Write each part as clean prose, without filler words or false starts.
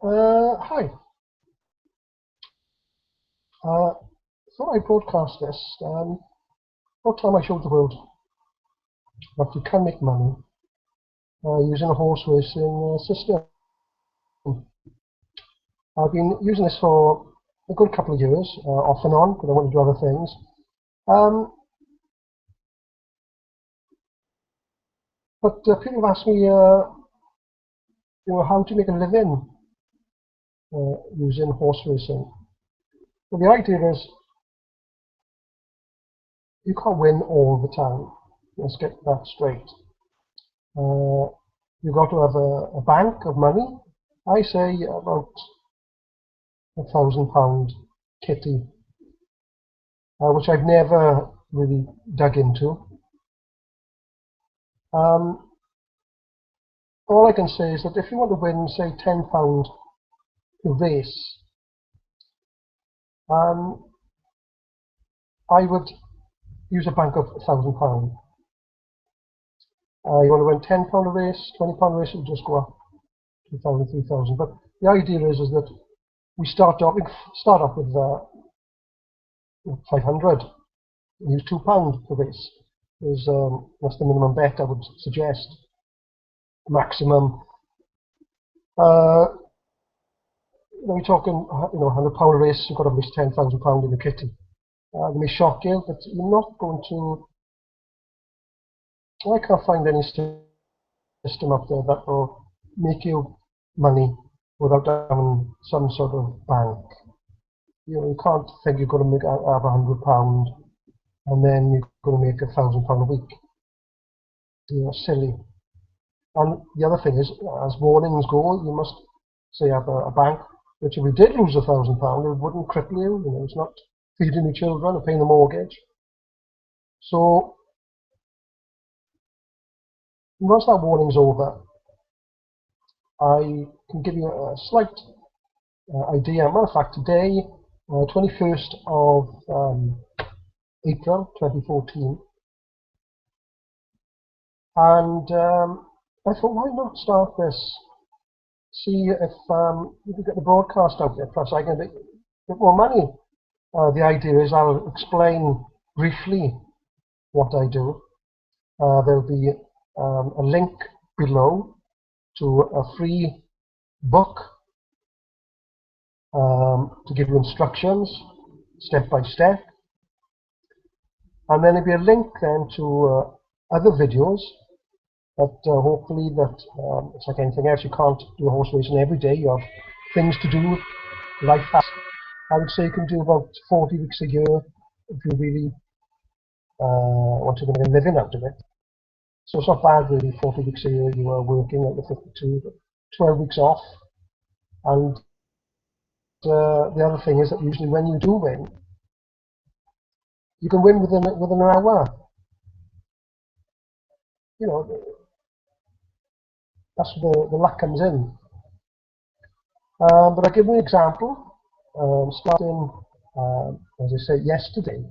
Hi. Uh, Thought I'd broadcast this. What time I showed the world that you can make money using a horse racing system. I've been using this for a good couple of years, off and on, because I want to do other things. Um, but people have asked me, how do you make a living using horse racing? Well, the idea is you can't win all the time. Let's get that straight. You've got to have a bank of money. I say about £1,000 kitty, which I've never really dug into. Um, all I can say is that if you want to win, say, £10 a race, um, I would use a bank of £1,000. You want to win £10 a race, £20 a race, it will just go up 2,000, 3,000. But the idea is that we start off with 500. Use £2 per race. That's the minimum bet I would suggest. Maximum. Uh, we're talking, £100 a race. You've got to at least £10,000 in the kitty. They may shock you, but you're not going to. I can't find any system up there that will make you money without having some sort of bank. You can't think you're going to have £100 and then you're going to make £1,000 a week. Silly. And the other thing is, as warnings go, you must say have a bank which, if you did lose £1,000, it wouldn't cripple you. It's not feeding your children or paying the mortgage. So once that warning's over, I can give you a slight idea. Matter of fact, today, 21st of April 2014, and I thought, why not start this? See if we can get the broadcast out there. Plus, I can get a bit more money. The idea is I'll explain briefly what I do. There'll be a link below to a free book to give you instructions step by step, and then there'll be a link then to other videos that hopefully it's like anything else. You can't do horse racing every day. You have things to do, life has. I would say you can do about 40 weeks a year if you really want to make a living out of it. So it's not bad really. 40 weeks a year you are working at the 52, but 12 weeks off. And the other thing is that usually when you do win, you can win within an hour. That's where the luck comes in. But I'll give you an example. Starting, as I said, yesterday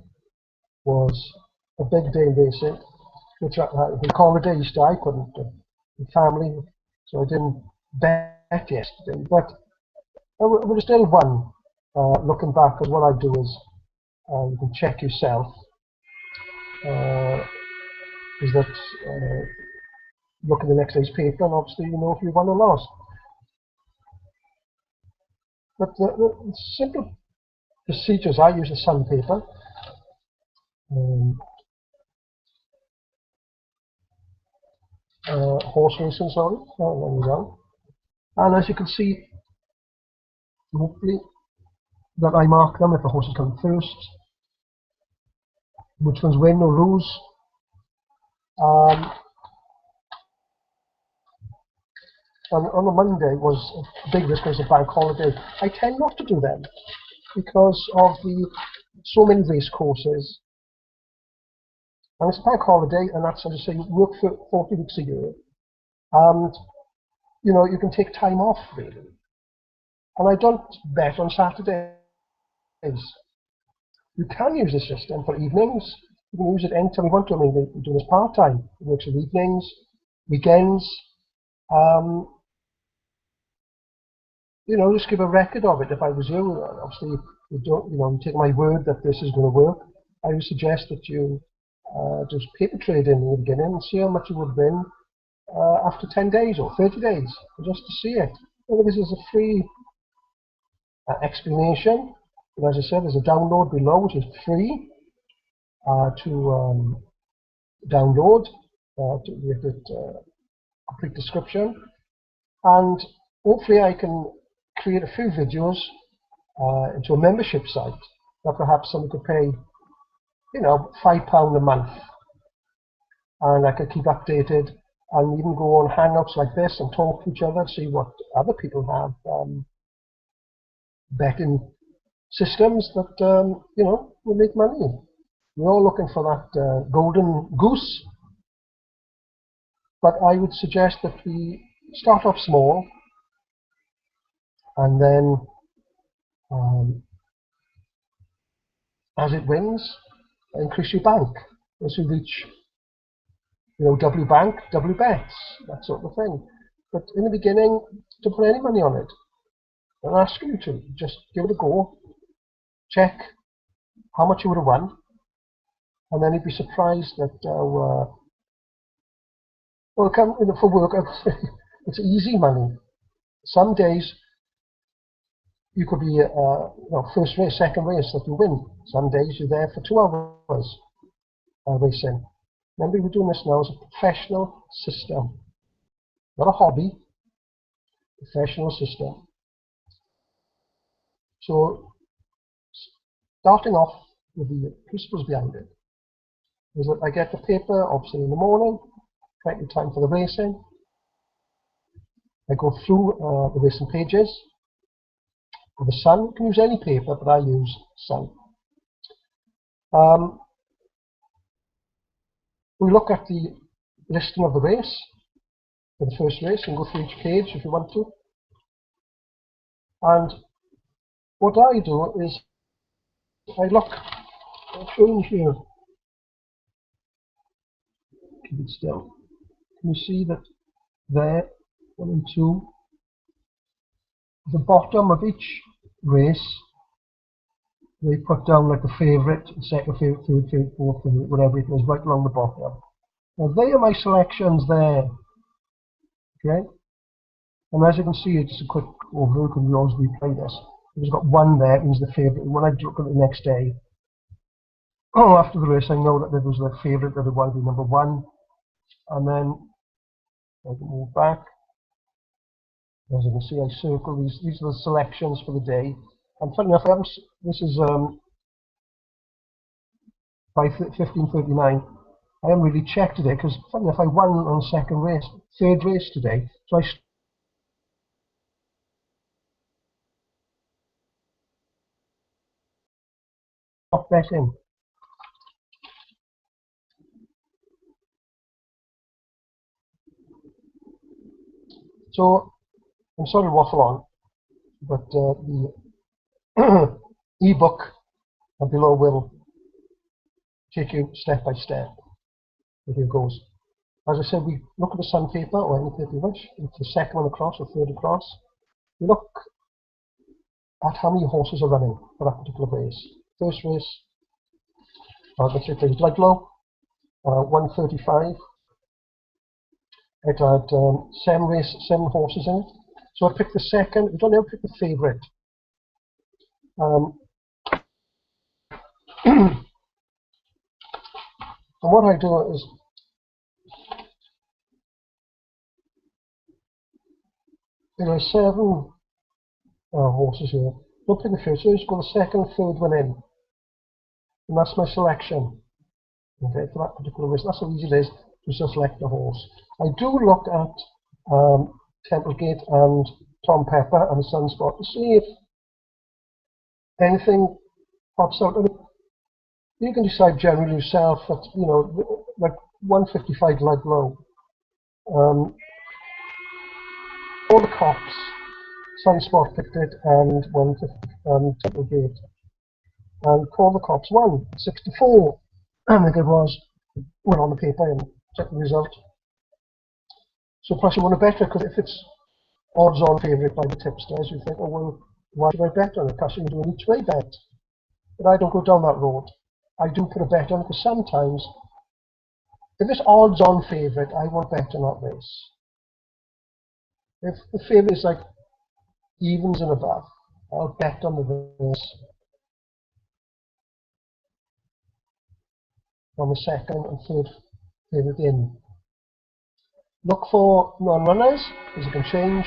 was a big day in racing, which we call the day Easter. I couldn't, family, so I didn't bet yesterday. But I would have still won. Looking back, because what I do is you can check yourself. Is that look at the next day's paper, and obviously you know if you won or lost. But the simple procedures, I use a sandpaper. Horse racing, sorry. And as you can see, hopefully, that I mark them if the horses come first, which ones win or lose. And on a Monday was a big risk because of bank holiday. I tend not to do them because of so many race courses. And it's a bank holiday, and that's, as I say, you work for 40 weeks a year. And, you can take time off, really. And I don't bet on Saturdays. You can use the system for evenings. You can use it anytime you want to. I mean, we do this part-time. It works for evenings, weekends. just give a record of it. If I was you, obviously you don't, you take my word that this is going to work. I would suggest that you just paper trade in the beginning and see how much you would win after 10 days or 30 days, just to see it. This is a free explanation. And as I said, there's a download below which is free to download with it complete description, and hopefully I can create a few videos into a membership site that perhaps someone could pay £5 a month, and I could keep updated and even go on hangouts like this and talk to each other, see what other people have betting systems that will make money. We're all looking for that golden goose, but I would suggest that we start off small and then as it wins, increase your bank as you reach W bank, W bets, that sort of thing. But in the beginning, don't put any money on it. I'm asking you to just give it a go, check how much you would have won, and then you'd be surprised that come for work. It's easy money. Some days you could be first race, second race that you win. Some days you're there for 2 hours racing. Remember, we're doing this now as a professional system, not a hobby. Professional system. So, starting off with the principles behind it is that I get the paper, obviously in the morning, plenty of time for the racing. I go through the racing pages. For the Sun, you can use any paper, but I use Sun. We look at the listing of the race for the first race and go through each page if you want to. And what I do is I look, I'll show you here. Keep it still. Can you see that there, 1 and 2, the bottom of each race, they put down like the favourite, second favourite, third favourite, fourth favourite, whatever it is, right along the bottom. Now they are my selections there. Okay? And as you can see, it's a quick overview because we always replay this. There's got 1 there, it means the favourite. And when I look at it the next day, after the race, I know that there was the favourite that would want to be number 1. And then I can move back. As you can see, I circle these are the selections for the day. And funny enough, this is by 15:39. I haven't really checked today because funny enough, I won on the third race today. So I stopped betting. So I'm sorry to waffle on, but the ebook below will take you step by step. Here it goes. As I said, we look at the Sun paper or any paper you wish. It's the second one across or third across. We look at how many horses are running for that particular race. First race, let's say it Ludlow, 135. It had 7 horses in it. So I picked the second. We don't ever pick the favourite. And what I do is there are 7 horses here. Don't pick the first, so just go the second, third one in. And that's my selection. Okay, for that particular race. That's how easy it is to just select the horse. I do look at Templegate and Tom Pepper and the Sunspot to see if anything pops out. I mean, you can decide generally yourself that, like 155 Ludlow. All the cops, Sunspot picked it, and 150 Templegate. And Call the Cops won 64. I think it was. Went on the paper and checked the result. So plus you want to bet it because if it's odds-on favourite by the tipsters. You think, oh well, why should I bet on it? Because you do an each way bet. But I don't go down that road. I do put a bet on because sometimes, if it's odds-on favourite, I won't bet on that race. If the favourite is like evens and above, I'll bet on the race on the second and third favourite in. Look for non-runners, because you can change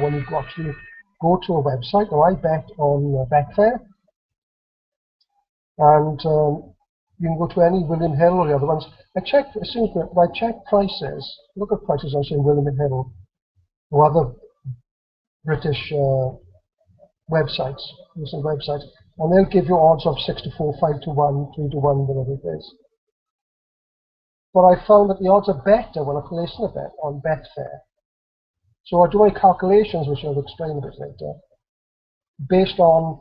when you actually go to a website. Now I bet on Betfair, and you can go to any William Hill or the other ones. I checked as soon as I check prices. Look at prices on say William Hill or other British websites, recent websites, and they'll give you odds of 6 to 4, 5 to 1, 3 to 1, whatever it is. But I found that the odds are better when I'm placing a bet on Betfair. So I do my calculations, which I'll explain a bit later, based on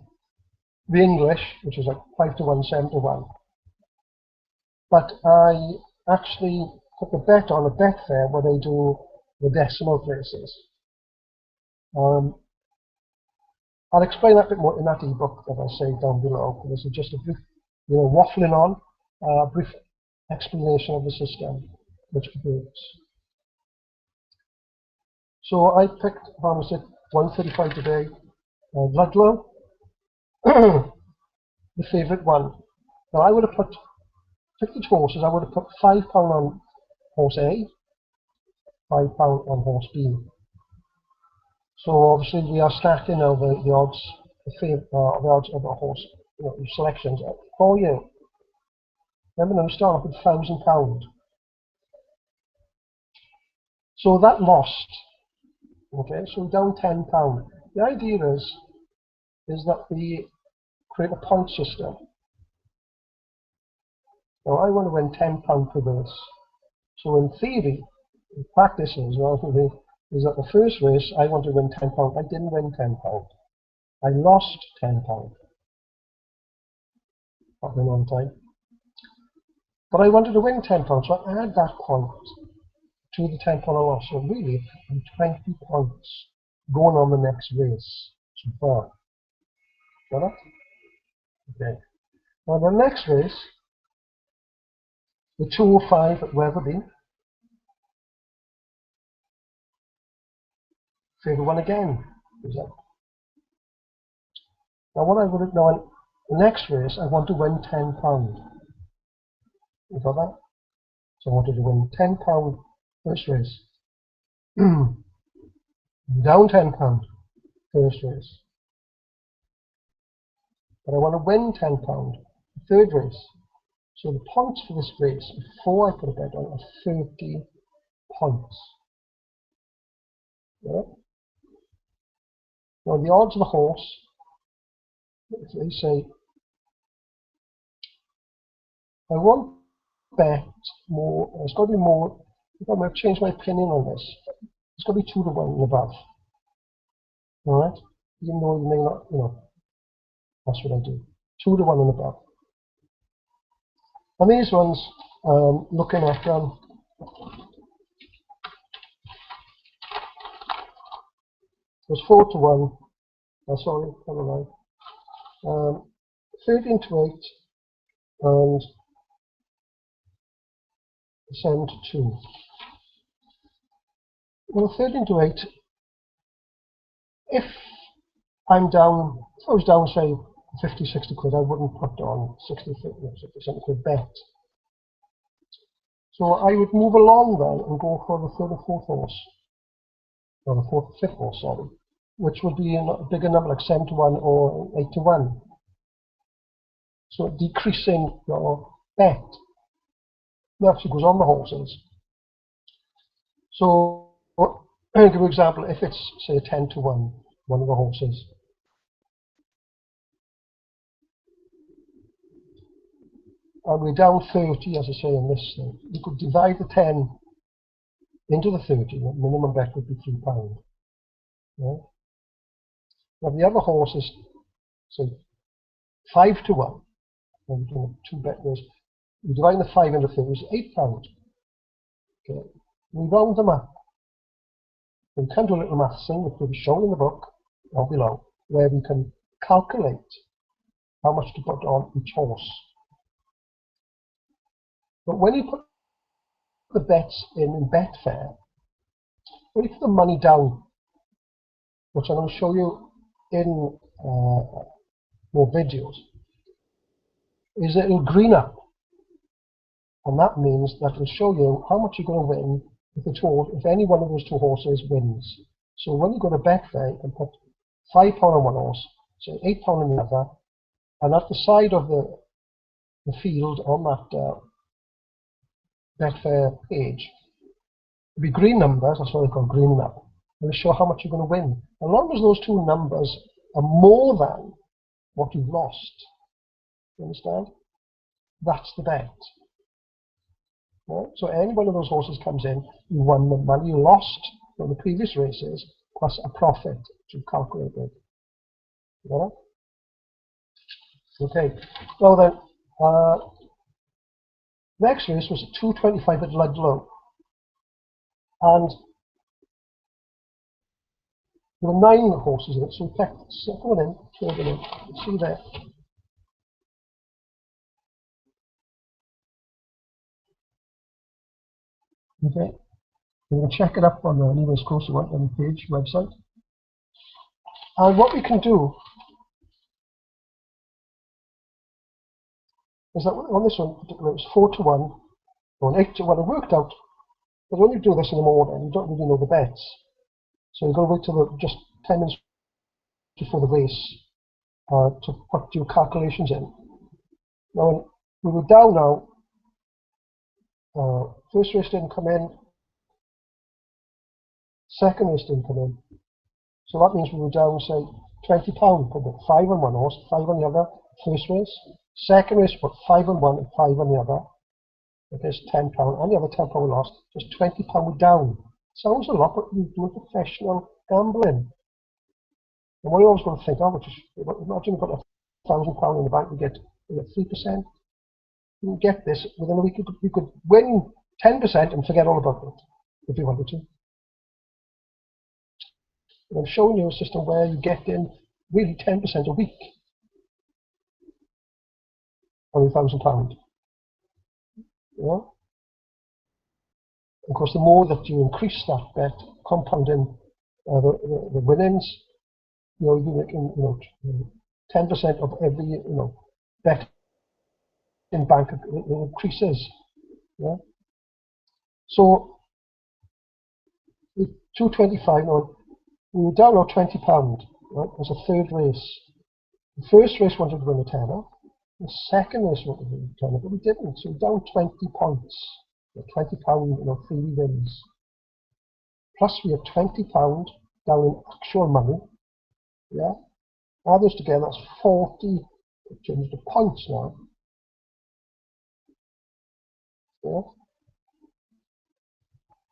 the English, which is like 5 to 1, 7 to 1. But I actually put the bet on a Betfair where they do the decimal places. I'll explain that a bit more in that ebook that I say down below. This is just a brief, waffling on, brief explanation of the system which works. So I picked, how was it, 135 today, Ludlow, the favourite one. Now I would have put 50 horses, I would have put £5 on horse A, £5 on horse B. So obviously we are stacking now the odds, the odds of a horse, selections for you. Remember now, we start off with £1,000. So that lost. Okay, so we're down £10. The idea is that we create a point system. Now I want to win £10 per race. So in theory, in practice is that the first race I want to win £10. I didn't win £10. I lost £10. Happening on time. But I wanted to win £10, so I add that point to the £10 I lost. So really, I'm 20 points going on the next race so far. Got it? Okay. Now the next race, the 205 at Wetherby, favourite one again. Now what I would have done, the next race, I want to win £10. You got that? So I wanted to win £10 first race. Down £10 first race. But I want to win £10 third race. So the points for this race, before I put a bet on, are 30 points. Yeah? Now the odds of the horse, if they say, I won't bet more, it's got to be more, I'm going to change my opinion on this. It's got to be 2 to 1 and above. Alright? Even though you may not, that's what I do. 2 to 1 and above. And these ones, looking at them, there's 4 to 1, sorry, never mind. 13 to 8, and 7 to 2. Well, 13 to 8, if I'm down, if I was down, say, 50, 60 quid, I wouldn't put on 60, 70 quid bet. So I would move along then and go for the third or fourth horse, or the fourth, fifth horse, sorry, which would be a bigger number, like 7 to 1 or 8 to 1. So decreasing your bet. It actually goes on the horses. So, I'll give you an example. If it's, say, 10 to 1, one of the horses, and we're down 30, as I say in this thing, you could divide the 10 into the 30, the minimum bet would be £3. Yeah? Now the other horse is, say, 5 to 1, and we're doing a 2 bet race. We divide the 5 into 30, it's £8. Okay. We round them up. We can do a little maths thing, which will be shown in the book down below, where we can calculate how much to put on each horse. But when you put the bets in Betfair, when you put the money down, which I'm going to show you in more videos, is that it'll green up. And that means that it'll show you how much you're going to win if any one of those two horses wins. So when you go to Betfair, you can put £5 on one horse, say £8 on the other, and at the side of the field on that Betfair page, it'll be green numbers, that's what they call greening up. It'll show how much you're going to win. As long as those two numbers are more than what you've lost, you understand? That's the bet. Right? So any one of those horses comes in, you won the money you lost from the previous races, plus a profit which you've calculated. Got it? Okay. Now then, next race was 225 at Ludlow. And there were 9 horses in it, so we picked 7 in, 4 of them in. See there. Okay. You can check it up on the New West Coast One page website. And what we can do is that on this one particular, it was 4 to 1 or 8 to 1. It worked out. But when you do this in the morning, you don't really know the bets. So you've got to wait till just 10 minutes before the race to put your calculations in. Now, we were down now. First race didn't come in. Second race didn't come in. So that means we were down, say, £20. Put 5 on one horse, 5 on the other. First race. Second race, put 5 on one and 5 on the other. Okay, it's £10. And the other £10 we lost. Just £20 we're down. Sounds a lot, but you're doing professional gambling. And what you always got to think of, which is, imagine you put £1,000 in the bank, you get 3%. You can get this within a week. You could win 10% and forget all about it if you wanted to. And I'm showing you a system where you get in really 10% a week on £1,000. Yeah? Of course, the more that you increase that bet, compounding the winnings, you're making 10% of every bet in bank it increases. Yeah. So with 225 now, we were down now £20. Right, it was a third race. The first race wanted to win a tenner. The second race wanted to win a tenner, but we didn't. So we're down 20 points. £20 freely wins. Plus we have £20 down in actual money. Yeah. Add those together, that's 40 changed to points now. Yeah.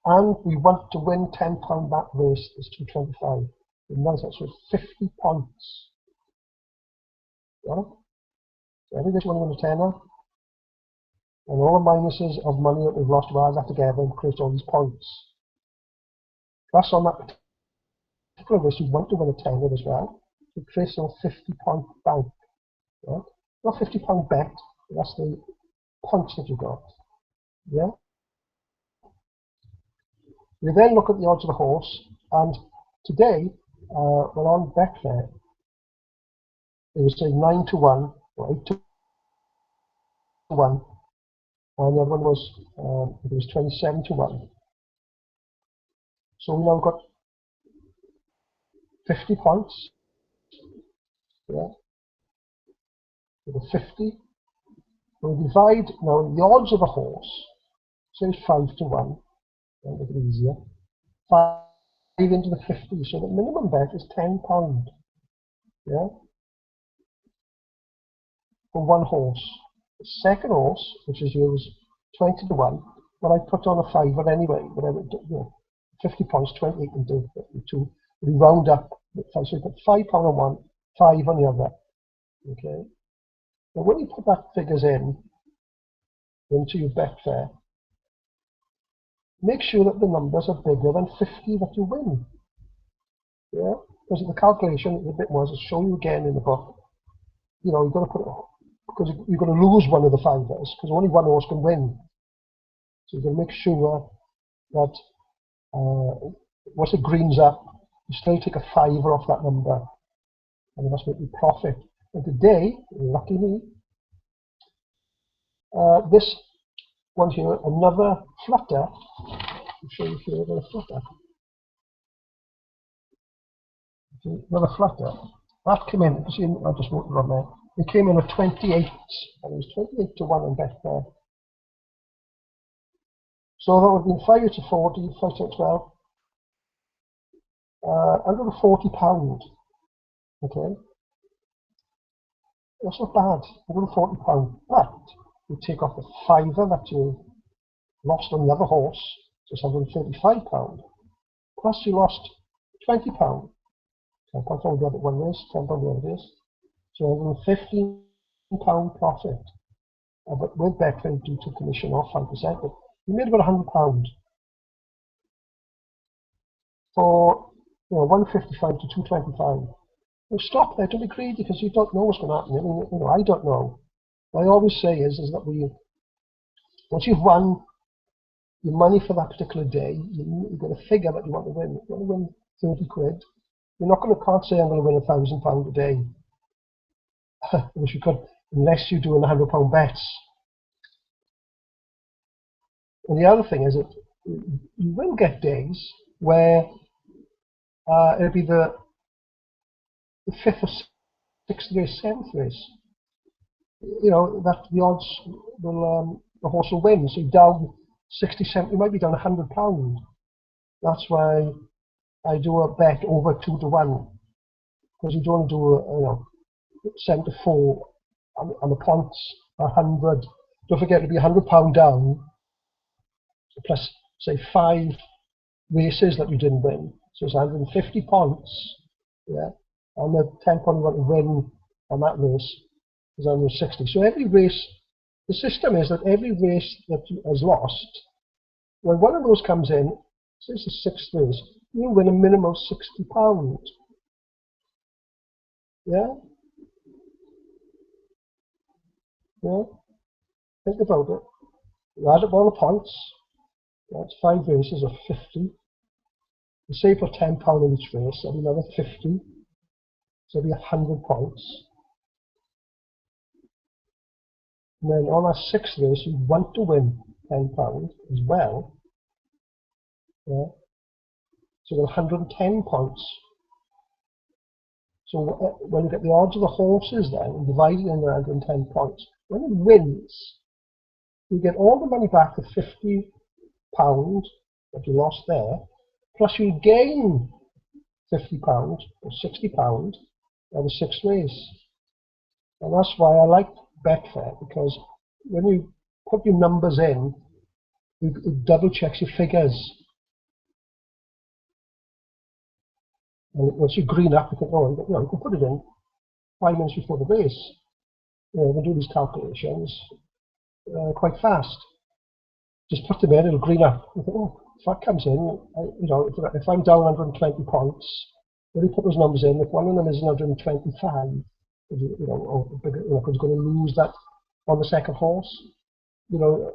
And we want to win £10 that race is 225. And that's actually 50 points. Yeah. So every day you want to win a tenner. And all the minuses of money that we've lost, we add that together and create all these points. Plus on that particular race, you want to win a tenner as well. So create a 50-point bank. Right? Not £50 bet, that's the points that you got. Yeah. We then look at the odds of the horse, and today we're on Betfair. It was say 9 to 1 or 8 to 1, and the other one was it was 27 to 1. So we now got 50 points. Yeah. With a 50. We divide now the odds of the horse. Say it's 5 to 1. Make it easier. 5 into the 50. So the minimum bet is £10. Yeah. For one horse. The second horse, which is yours, 20 to 1. Well, I put on a fiver anyway. Whatever, 50 points, 20 you can do 52. We round up. So you put £5 on one, 5 on the other. Okay. Now when you put that figures into your Betfair, make sure that the numbers are bigger than 50 that you win. Yeah, because the calculation, the bit was, I'll show you again in the book. You know, you've got to put it, because you're going to lose one of the fivers, because only one horse can win. So you've got to make sure that once it greens up, you still take a fiver off that number, and you must make you profit. And today, lucky me, this one here, another flutter. I'll show you here another flutter. Another flutter. That came in, you see, I just wrote it on there. It came in at 28, and it was 28 to 1 on Betfair. So that would have been 5 to 40, 5 to 12. £140. Okay. That's not bad. £140. But you take off the fiver that you lost on the other horse, so it's £135. Plus you lost £20. £10 on the other one is, £10 on the other is. So £115 profit. But with Betfair, you do take commission off 5%. But you made about £100 for 155 to 225. Well, stop there, don't be greedy, because you don't know what's going to happen. I mean, I don't know. What I always say is that once you've won your money for that particular day, you've got a figure that you want to win. You want to win 30 quid. You're not can't say I'm going to win £1,000 a day. I wish you could, unless you're doing £100 bets. And the other thing is that you will get days where it'll be the 5th or 6th race, 7th race. You know, that the odds will, the horse will win. So you're down 60, 70, you might be down £100. That's why I do a bet over 2 to 1. Because you don't do, 7 to 4, and the points are 100. Don't forget to be £100 down, plus, say, 5 races that you didn't win. So it's 150 points, yeah, and the 10 points you want to win on that race is 160. So every race, the system is that every race that has lost, when one of those comes in, say it's the 6th race, you win a minimum of £60. Yeah? Yeah? Think about it. You add up all the points, that's 5 races of 50. You say for £10 in each race, that'll be another 50. So it'll be 100 points. And then on that 6th race, you want to win £10 as well. Yeah? So you've got 110 points. So when you get the odds of the horses then, and divide it into 110 points, when it wins, you get all the money back, the £50 that you lost there, plus you gain £50 or £60 on the 6th race. And that's why I like Betfair, because when you put your numbers in, it double checks your figures. And once you green up, you think, oh, you can put it in 5 minutes before the race. You can do these calculations quite fast. Just put them in, it'll green up. You think, oh, if that comes in, if I'm down 120 points, when you put those numbers in, if one of them is 125, because you're going to lose that on the second horse, you've got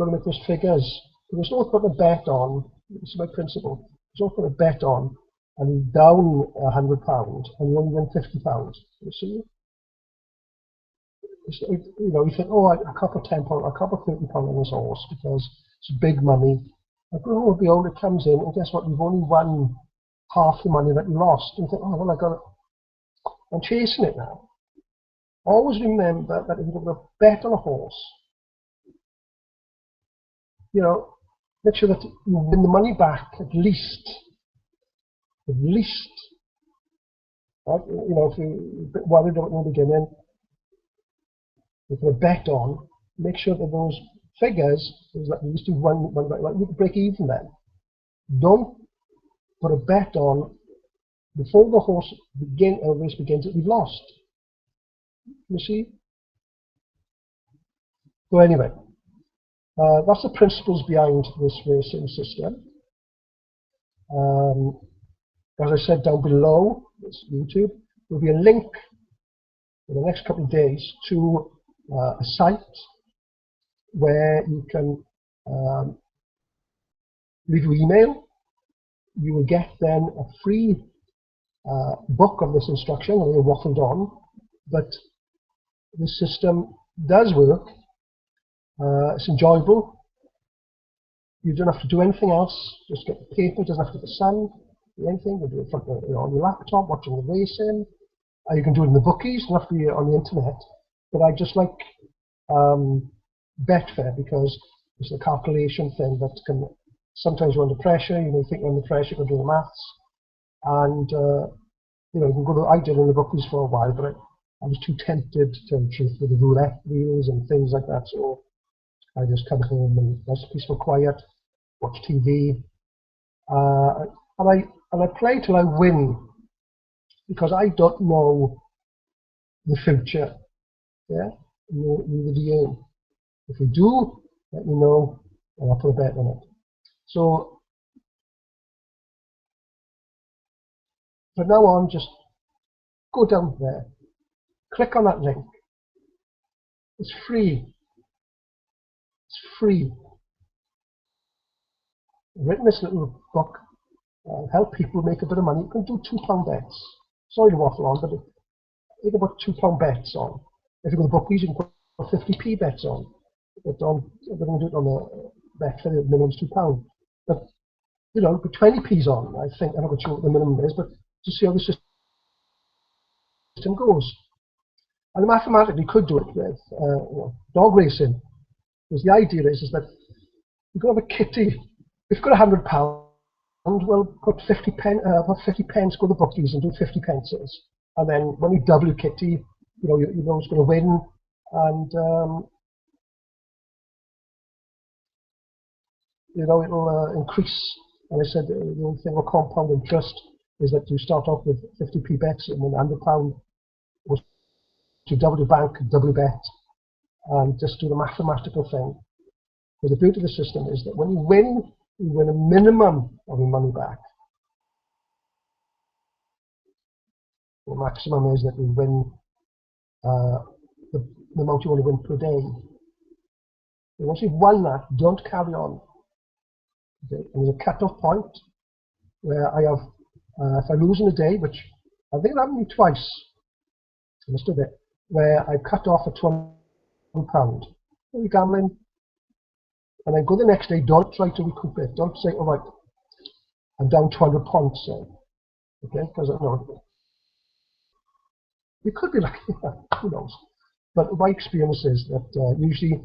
to make those figures. There's no putting a bet on. This is my principle. There's no putting a bet on, and you're down £100, and you only win £50. You see? You think, oh, I can't put £10, I can't put £30 on this horse because it's big money. But lo and behold, it comes in, and guess what? You've only won half the money that you lost. And you think, oh, well, I'm chasing it now. Always remember that if you're going to bet on a horse, make sure that you win the money back at least. At least. Right? If you're worried about in the beginning, if you're going to bet on, make sure that those figures is at least you won right. You can break even then. Don't put a bet on before the horse race begins that you've lost. You see? So anyway, that's the principles behind this racing system. Um, as I said down below this YouTube, there'll be a link in the next couple of days to a site where you can leave your email. You will get then a free book of this instruction, and we're waffled on, but the system does work. It's enjoyable. You don't have to do anything else. Just get the paper. It doesn't have to be the sun. Anything. You do it from, on your laptop, watching the racing. You can do it in the bookies. You don't have to be on the internet. But I just like Betfair because it's a calculation thing that can sometimes you're under pressure. You may think you're under pressure, you can do the maths, and you can go to. I did in the bookies for a while, but I was too tempted to tell the truth with the roulette wheels and things like that. So I just come home and nice peaceful quiet, watch TV, and I play till I win because I don't know the future. Yeah, neither do you. If you do, let me know, and I'll put a bet on it. So from now on, just go down there, click on that link. It's free. It's free. I've written this little book, help people make a bit of money. You can do £2 bets. Sorry to waffle on, but you can put £2 bets on. If you go to the bookies, you can put 50p bets on. But we're going to do it on the bet for the minimum's £2. But put 20p's on. I think I'm not sure what the minimum is, but to see how the system goes. And mathematically could do it with dog racing. Because the idea is that you could have a kitty. If you've got £100, well, put 50 pence, go to the bookies and do 50 pences. And then when you double your kitty, you know it's going to win. And it'll increase. And I said the only thing with compound interest is that you start off with 50p bets, and then £100 was to double your bank, double your bet, and just do the mathematical thing. Because the beauty of the system is that when you win a minimum of your money back. The maximum is that you win the amount you want to win per day. And once you've won that, don't carry on. Okay? And there's a cut-off point where I have, if I lose in a day, which I think it happened to me twice, I must admit, where I cut off at £12. You're gambling. And then go the next day, don't try to recoup it. Don't say, all right, I'm down 200 points. Okay, because you could be lucky, who knows. But my experience is that usually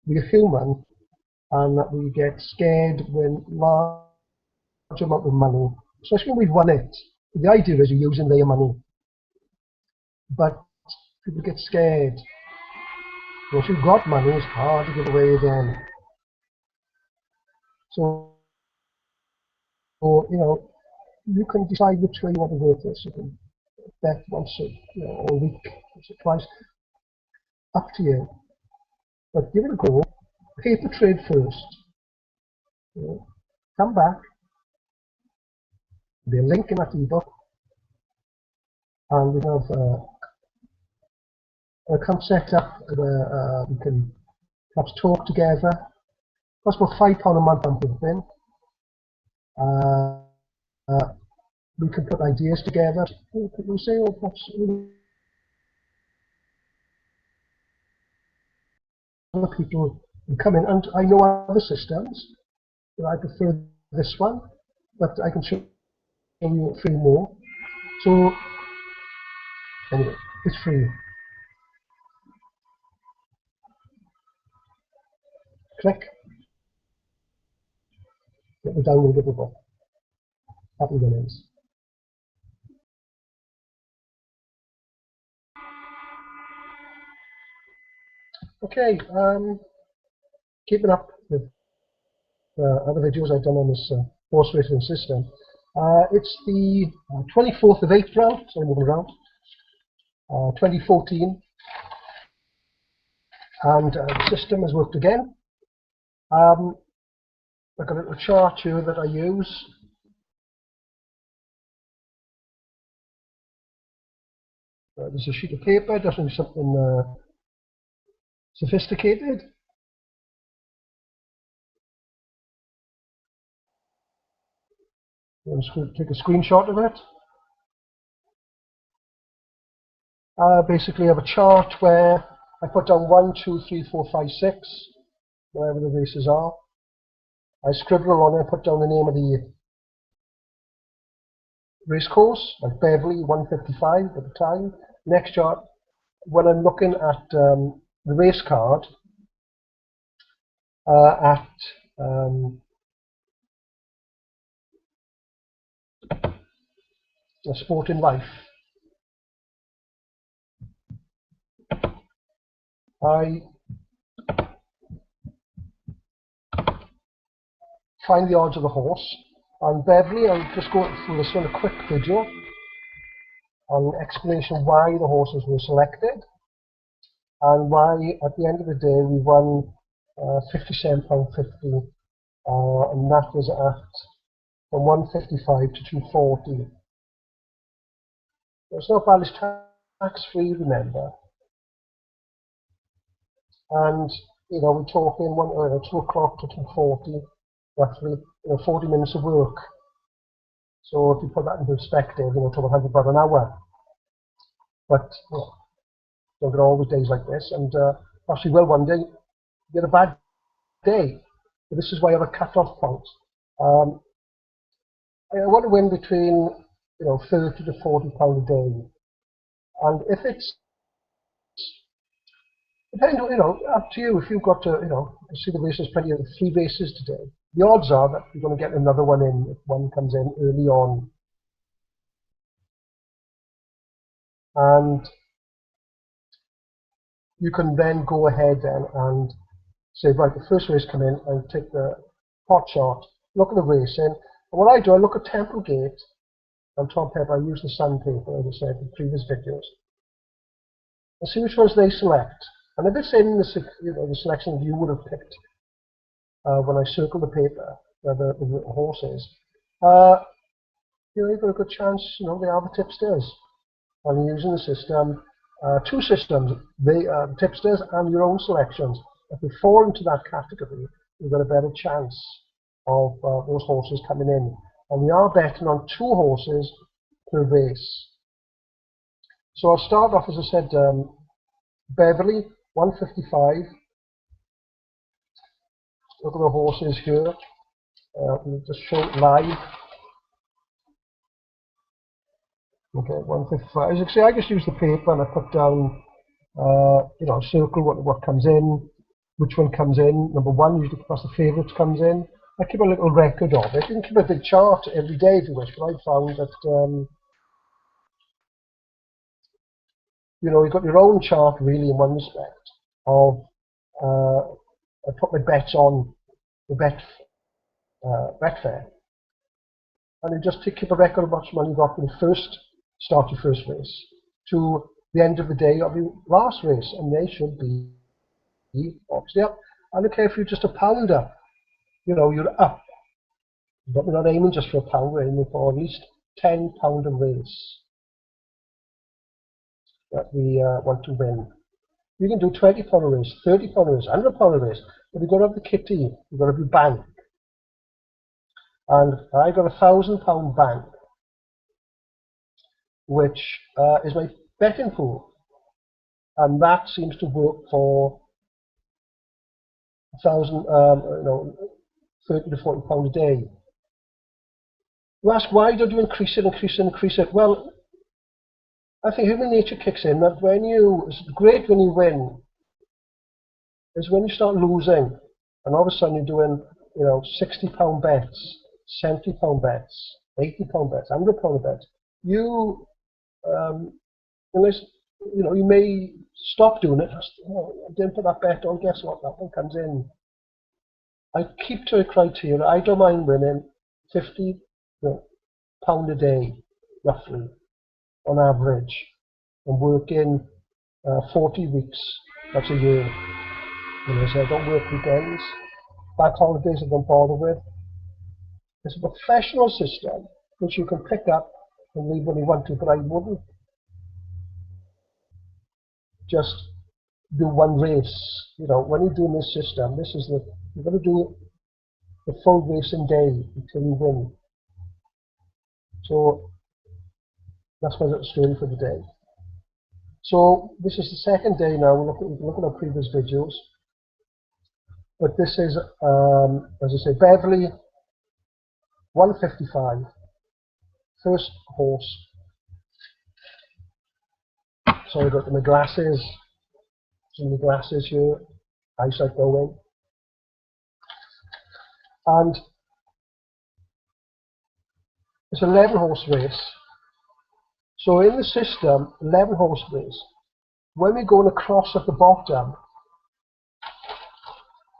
we're human and that we get scared when large amount of money, especially when we've won it. The idea is you're using their money. But people get scared. Once you've got money, it's hard to give away again. So you can decide which way you want to work this. You can bet once a week, once or twice, up to you. But give it a go. Paper trade first. Come back. There'll be a link in that ebook, and we have an account set up where we can perhaps talk together. Costs about £5 a month I'm thinking. We can put ideas together. We say, oh, perhaps other people can come in, and I know other systems, but I prefer this one, but I can show you 3 more. So anyway, it's free. Click. Get the downloadable book. Happy winners. Okay, keeping up with other videos I've done on this horse racing system. It's the 24th of April, so I'm moving around, 2014, and the system has worked again. I've got a little chart here that I use There's a sheet of paper, doesn't be something sophisticated. Take a screenshot of it. Basically, I have a chart where I put down 1, 2, 3, 4, 5, 6, wherever the races are. I scribble on there, put down the name of the race course, like Beverley 155 at the time. Next chart, when I'm looking at the race card, at Sporting Life, I find the odds of the horse. On Beverley, I'll just go through this one, a quick video on explanation why the horses were selected and why at the end of the day we won £57.50, and that was at from 155 to 240. It's not bad, it's tax-free, remember. And you know, we're talking 2 o'clock to 2:40, roughly, 40 minutes of work. So if you put that in perspective, talk £100 an hour. But don't get always days like this, and actually, well, one day you get a bad day. But this is why I have a cut-off point. I want to win between 30 to 40 pound a day, and if it's depending, up to you. If you've got to, see the races, plenty of 3 races today. The odds are that you're going to get another one in if one comes in early on, and you can then go ahead and say, right, the first race come in, and take the pot shot, look at the racing. And what I do, I look at Templegate and Tom Pepper. I use the sandpaper, as I said in previous videos, and see which ones they select. And if it's in the selection that you would have picked when I circle the paper where the horse is, you've got a good chance. They are the tipsters. And using the system, 2 systems: the tipsters and your own selections. If you fall into that category, you've got a better chance of those horses coming in. And we are betting on 2 horses per race. So I'll start off, as I said, Beverley 155. Look at the horses here. We'll just show it live. Okay, 155. As you can see, I just use the paper and I put down, circle what comes in, which one comes in. Number 1, usually because the favourites comes in. I keep a little record of it. You can keep a big chart every day if you wish, but I found that you've got your own chart really in one respect of I put my bets on the Betfair, and you just keep a record of how much money you got when you first start your first race to the end of the day of your last race, and they should be obviously up. I don't care if you're just a pounder, you're up. But we're not aiming just for a pound, we're aiming for at least £10 a race that we want to win. You can do £20 a race, £30 a race, £100 a race, but you've got to have the kitty, you've got to have your bank. And I got £1,000 bank, which is my betting pool, and that seems to work for 30 to 40 pound a day. You ask, why don't you increase it? Well, I think human nature kicks in that it's great when you win, is when you start losing, and all of a sudden you're doing, £60 bets, £70 bets, £80 bets, £100 bets. Unless you may stop doing it. I didn't put that bet on. Guess what? That one comes in. I keep to a criteria. I don't mind winning £50 a day, roughly, on average, and working 40 weeks. That's a year. So I don't work weekends. Bank holidays I don't bother with. It's a professional system which you can pick up and leave when you want to, but I wouldn't just do one race. You know, when you're doing this system, this is you're going to do the full racing day until you win. So that's my little story for the day. So this is the second day now. We can look at our previous videos. But this is, as I say, Beverley 155, first horse. So I've got my glasses, some of the glasses here, eyesight going. And it's an 11 horse race. So in the system, 11 horse race, when we're going across at the bottom,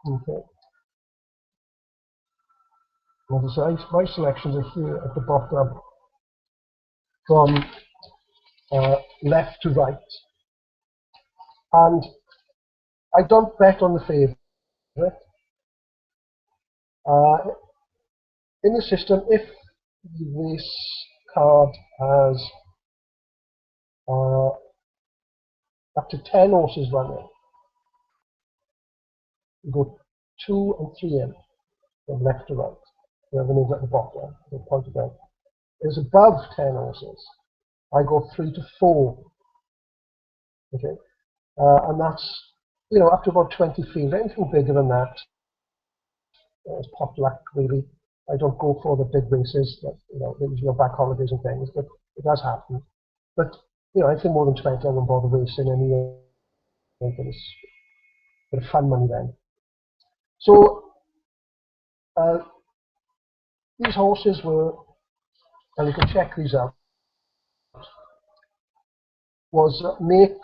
okay, as I say, my selections are here at the bottom from left to right. And I don't bet on the favourite. In the system, if this card has up to 10 horses running, you go 2 and 3 in from left to right. Whoever is at the bottom, the point of out. It's above 10 horses. I go 3 to 4. Okay, and that's, you know, up to about 20 fields. Anything bigger than that is pot luck, really. I don't go for the big races, that, you know, there's no back holidays and things, but it does happen. But, you know, anything more than 20, I won't bother racing any. It's a bit of fun money then. So these horses were, and you can check these out, was Make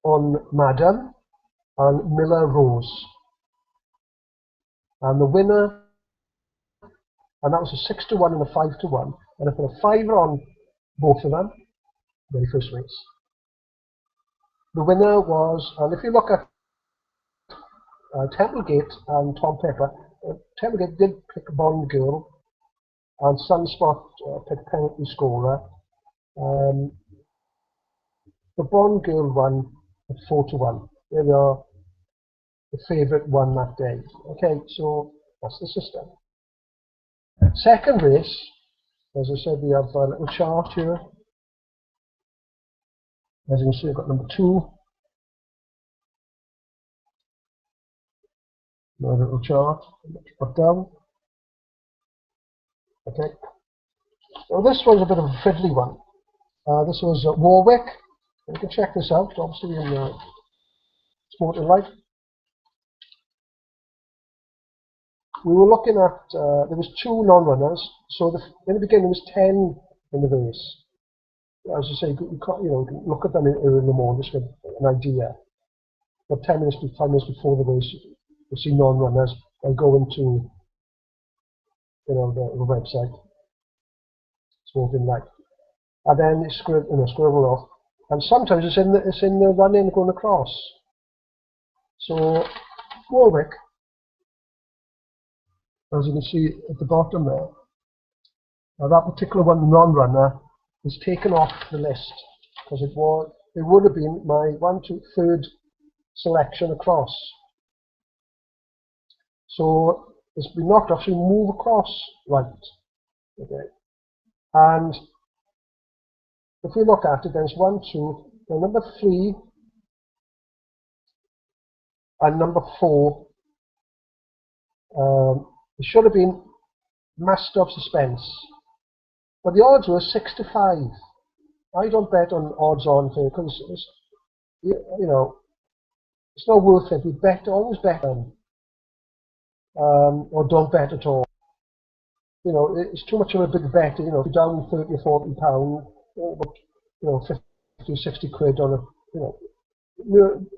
on Madam and Miller Rose. And the winner, and that was a 6 to 1 and a 5 to 1. And I put a 5 on both of them, very first race. The winner was, and if you look at Templegate and Tom Pepper, Templegate did pick Bond Girl, and Sunspot picked Penalty Scorer. The Bond Girl won at 4 to 1. There we are, the favourite won that day. Okay, so that's the system. Second race, as I said, we have a little chart here. As you can see, I've got number 2. Another little chart, put down. Okay. So this one's a bit of a fiddly one. This was Warwick. You can check this out, obviously in Sporting Life. We were looking at, there was 2 non-runners, so in the beginning there was 10 in the race. As I say, you can't, you know, look at them in the morning just to get an idea. But 5 minutes before the race, you see non-runners and go into, you know, the website, Sporting Life, and then it's scribble off. And sometimes it's in the running going across. So Warwick, as you can see at the bottom there, that particular one, non-runner, was taken off the list because it would have been my 1, 2, 3rd selection across. So it's been knocked off, so you move across right. Okay. And if we look at it, there's 1, 2, then number 3 and number 4. It should have been Master of Suspense, but the odds were 6 to 5. I don't bet on odds on because it's, you know, it's not worth it. You always bet them, or don't bet at all. You know, it's too much of a big bet. You know, if you're down 30 or 40 pound, you know, 50 or 60 quid on a, you know,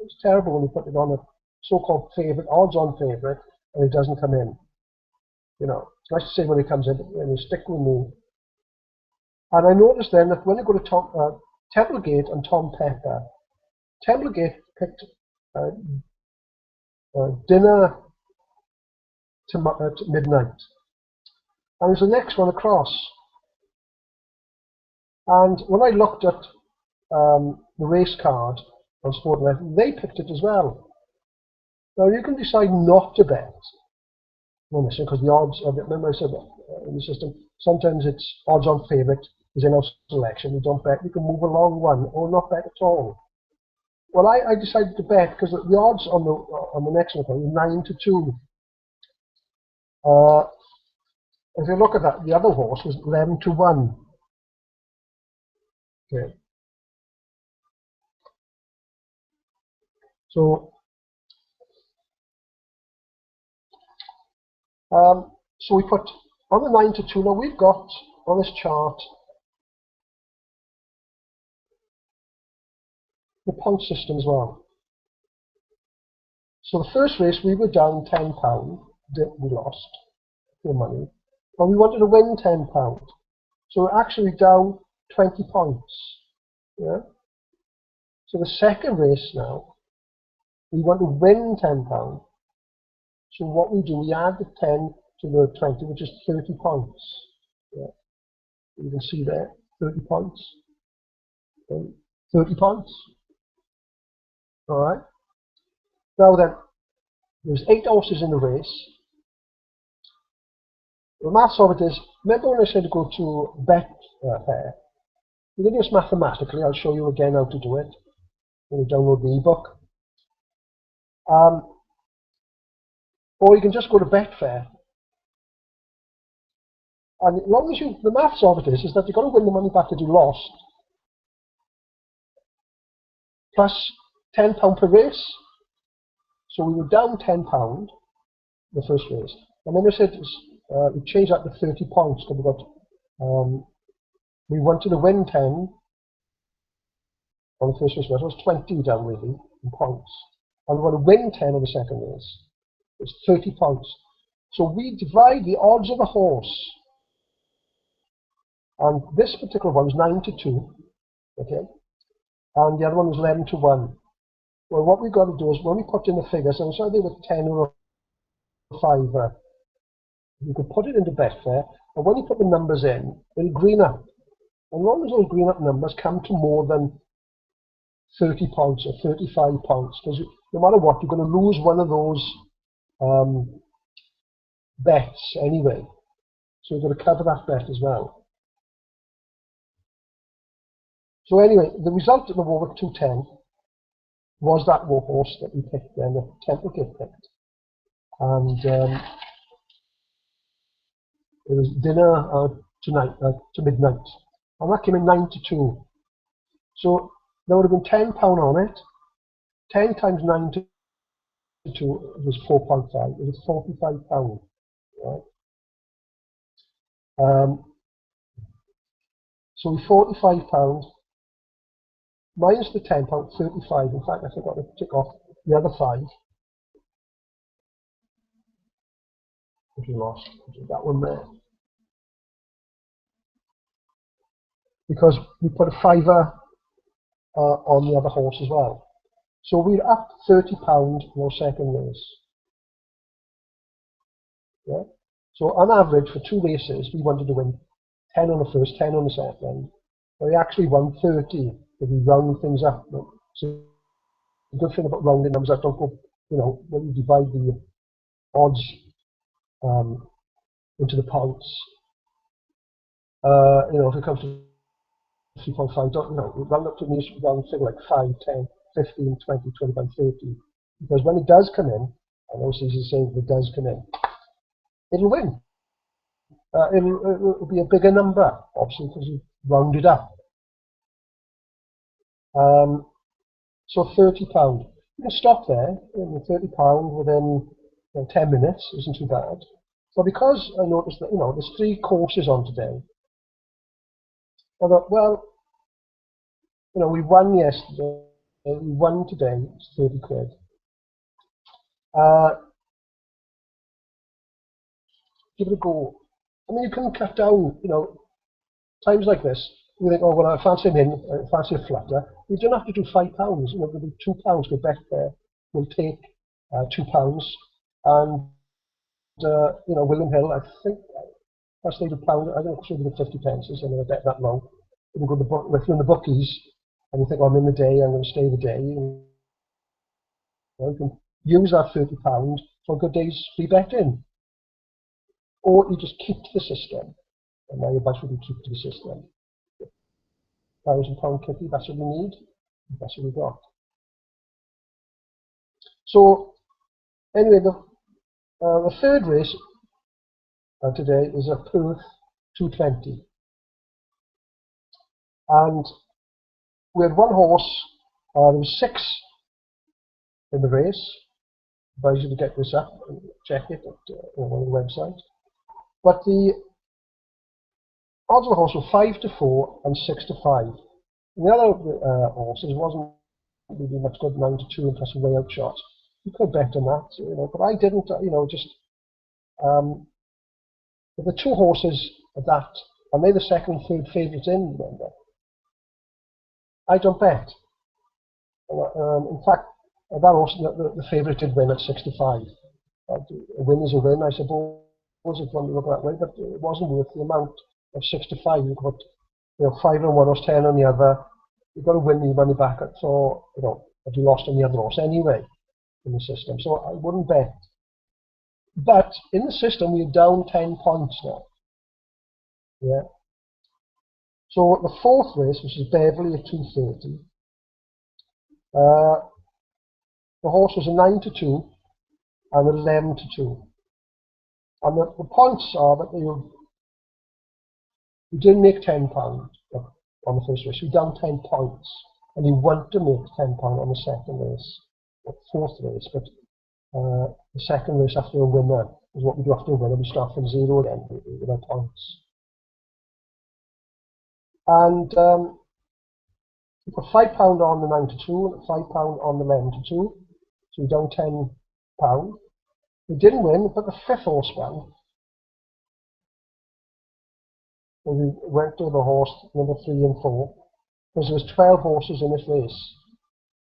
it's terrible when you put it on a so-called favourite, odds-on favourite, and it doesn't come in. You know, it's nice to say when it comes in, and you stick with me. And I noticed then that when you go to Templegate and Tom Pepper, Templegate picked dinner to midnight, and it was the next one across. And when I looked at the race card, on Sport Life, they picked it as well. Now you can decide not to bet on this because the odds, remember I said in the system, sometimes it's odds on favourite is in our selection, you don't bet, you can move along one or not bet at all. Well, I decided to bet because the odds on the next one were 9 to 2. If you look at that, the other horse was 11 to 1. Okay. So so we put on the 9 to 2. Now we've got on this chart the point system as well. So the first race we were down £10, we lost the money, but we wanted to win £10. So we're actually down 20 points. Yeah. So the second race now, we want to win £10. So what we do, we add the 10 to the 20, which is 30 points. Yeah. You can see there, 30 points. Okay. 30 points. All right. Now then, there's 8 horses in the race. The maths of it is, remember when I said to go to Betfair? You can do this mathematically. I'll show you again how to do it when you download the ebook. Or you can just go to Betfair. And as long as the maths of it is that you've got to win the money back that you lost, plus £10 per race. So we were down £10 the first race. And then we said we changed that to 30 points because we wanted to win 10 on the first race. It was 20 down really in points. And we want to win 10 on the second race. It's 30 points. So we divide the odds of a horse. And this particular one was 9 to 2. Okay. And the other one was 11 to 1. Well, what we've got to do is when we put in the figures, and so they were 10 or 5, you could put it into Betfair, and when you put the numbers in, it'll green up. And as long as those green up numbers come to more than 30 points or 35 points, because no matter what, you're going to lose one of those bets anyway. So you've got to cover that bet as well. So anyway, the result of the Warwick 210 was that war horse that we picked then, that Templegate picked. And it was dinner tonight, to midnight. And that came in 9 to 2. So there would have been £10 on it. 10 times 9 to 2 was 4.5. It was £45. Right? So £45 minus the £10, 35. In fact, I forgot to tick off the other 5. Which we lost. That one there. Because we put a £5 on the other horse as well. So we're up £30 in our second race. Yeah? So on average, for 2 races, we wanted to win 10 on the first, 10 on the second. But we actually won 30 if we round things up. So the good thing about rounding numbers, don't go, when you divide the odds into the pounds, if it comes to 3.5, round up to me, round figure like 5, 10, 15, 20, 25, 30. Because when it does come in, I know Caesar's saying it does come in, it'll win. It'll be a bigger number, obviously, because you round it up. So £30. You can stop there, £30 within 10 minutes, isn't too bad. So because I noticed that, there's 3 courses on today, I thought, well, we won yesterday, we won today, it's 30 quid. Give it a go. I mean, you can cut down, times like this, you think, oh, well, I fancy him in, I fancy a flutter. You don't have to do £5. There'll be £2 for Betfair. We'll take £2. And, William Hill, I think, that's £1, I don't know, should be 50 pence, and I bet that long. You can go if you're in the bookies, and you think, oh, I'm in the day, I'm going to stay the day. And, you can use that £30 for a good day's free betting. Or you just keep to the system. And my advice would be keep to the system. £1,000 kitty, that's what we need. That's what we got. So, anyway, the third race today is a Perth 220. And we had one horse, there was 6 in the race. I advise you to get this up and check it at on the website. But the odds of the horse were 5-4 and 6-5. The other horses wasn't really much good, 9-2 and plus a way out shot. You could bet on that, but I didn't, just the 2 horses at that, and they're the second and third favourites in, remember. I don't bet. In fact, that horse, the favourite did win at 65. A win is a win, I suppose, if you want to look that way, but it wasn't worth the amount of 65. You've got 5 on one horse, 10 on the other. You've got to win the money back for, if you lost on the other horse anyway in the system. So I wouldn't bet. But in the system, we're down 10 points now. Yeah. So the fourth race, which is Beverley at 2:30, the horse was a 9-2 and an 11-2. And the points are that you didn't make £10 on the first race. You're down 10 points, and you want to make £10 on the second race, or fourth race. But the second race after a winner is what we do after a winner. We start from 0 again with our points. And you put £5 on the 9-2 and £5 on the 11-2, so you're down £10. We didn't win, but the fifth horse won. And we went to the horse number 3 and 4, because there was 12 horses in this race.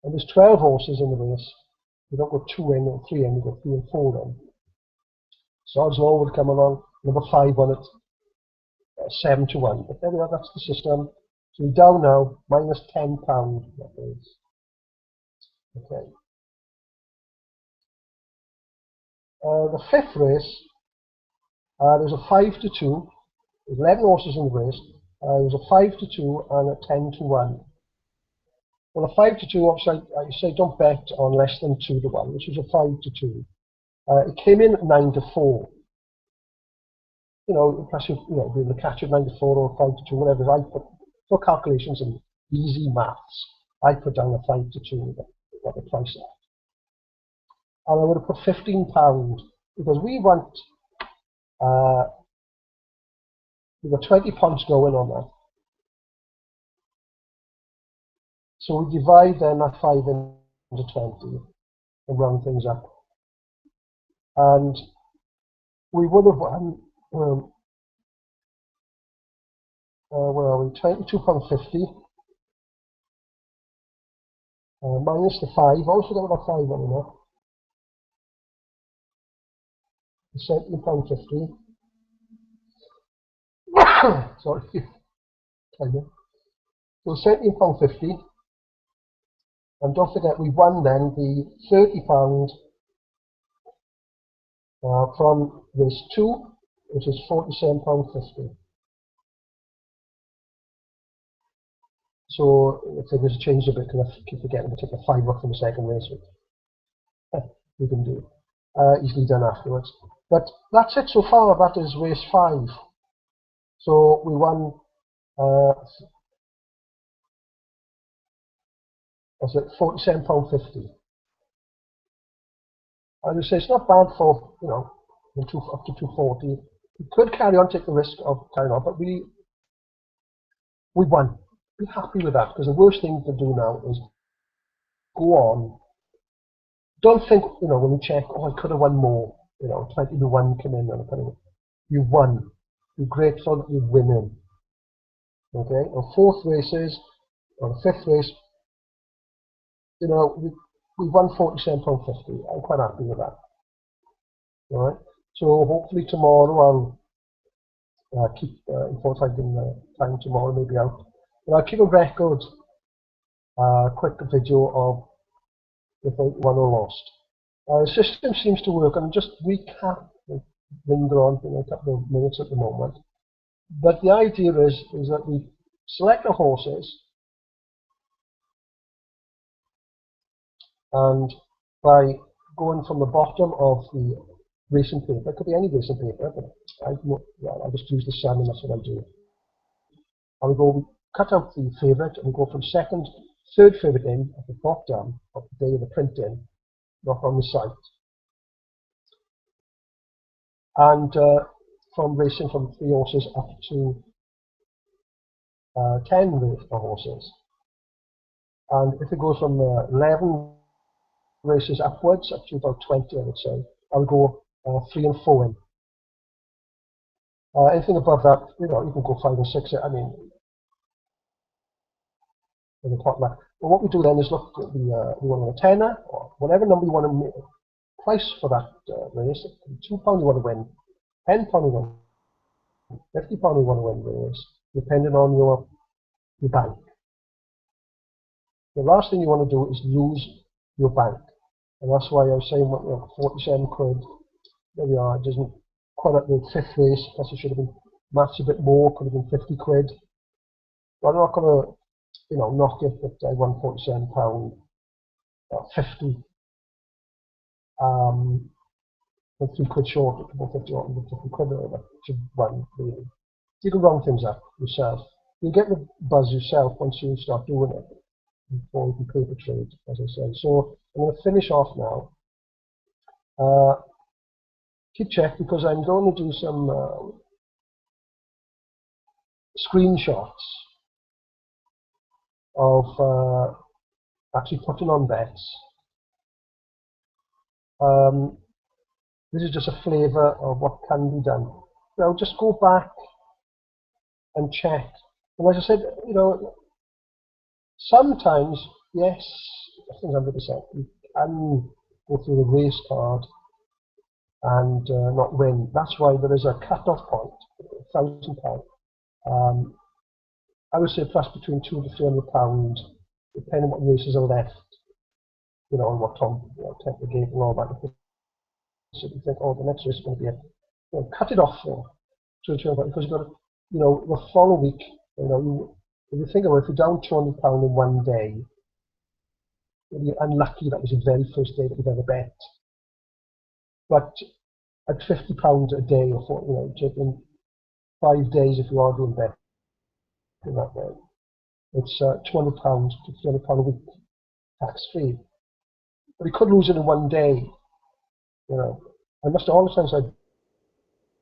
And there's 12 horses in the race. We don't go 2 in or 3 in, we go 3 and 4 in. So Odds Law would come along, number 5 won it 7-1. But there we are, that's the system. So we're down now, minus £10. That is. Okay. The fifth race, there's a 5-2. There's 11 horses in the race. There's a 5-2 and a 10-1. Well, a 5-2, obviously, I say don't bet on less than 2-1, which is a 5-2. It came in at 9-4. Plus you're doing the catch at 9-4 or 5-2, whatever. I put for calculations and easy maths. I put down a 5-2 what the price at. And I would have put £15 because we want. We've got 20 points going on that. So we divide then that 5 into 20 and round things up. And we would have won, where are we, £22.50 minus the 5. I always forget what that 5 on enough. £17.50. Sorry. So £17.50. And don't forget, we won then the £30 from race 2, which is £47.50. So the figures changed a bit because I keep forgetting to take the 5 off from the second race. We can do easily done afterwards. But that's it so far. That is race 5. So we won. Was it £47.50? I would say it's not bad for up to 240. We could carry on, take the risk of carrying on, but we won. Be happy with that, because the worst thing to do now is go on. Don't think, when you check, oh, I could have won more. 20-1 came in and kind of. You won. Be grateful that you're winning. Okay. On fourth races, on the fifth race, we won £47.50. I'm quite happy with that. All right. So hopefully tomorrow I'll keep in time tomorrow maybe out. But I'll keep a record quick video of if I won or lost. The system seems to work, and just recap, linger on for a couple of minutes at the moment. But the idea is that we select the horses, and by going from the bottom of the racing paper, it could be any racing paper, but I'll just use the Sun, and that's what I'll do. And we cut out the favourite, and we go from third favourite in at the bottom of the day of the printing, not on the site. And from racing from 3 horses up to 10 horses. And if it goes from 11 races upwards, up to about 20, I would say, I'll go 3 and 4 in. Anything above that, you can go 5 and 6. I mean, in the top left. But what we do then is look at we want a tenner, or whatever number you want to make, price for that race. £2 you want to win, £10 you want to win, £50 you want to win the race, depending on your bank. The last thing you want to do is lose your bank. And that's why I was saying, 47 quid, there we are, it doesn't quite at the 5th race, plus it should have been matched a bit more, could have been 50 quid. But I'm not going to, knock it that I won £47, 50, and 3 quid short, about 50 quid or whatever, should win, really. You can round things up yourself. You'll get the buzz yourself once you start doing it, before you can paper trade, as I said. So I'm going to finish off now. Keep check, because I'm going to do some screenshots of actually putting on bets. This is just a flavour of what can be done. Just go back and check. And as I said, sometimes, yes, I think 100%, you can go through the race card and not win. That's why there is a cut-off point, £1,000. I would say plus between £200 to £300, depending on what races are left, and what time the gate and all that. So you think, the next race is going to be cut it off for £200, because you've got to, the following week, if you think about it, if you're down £200 in one day, you're unlucky that was the very first day that you've ever bet. But at £50 a day, or taking 5 days if you are doing bet in that way, it's £200 to £300 a week, tax free. But you could lose it in one day. I must all the times I've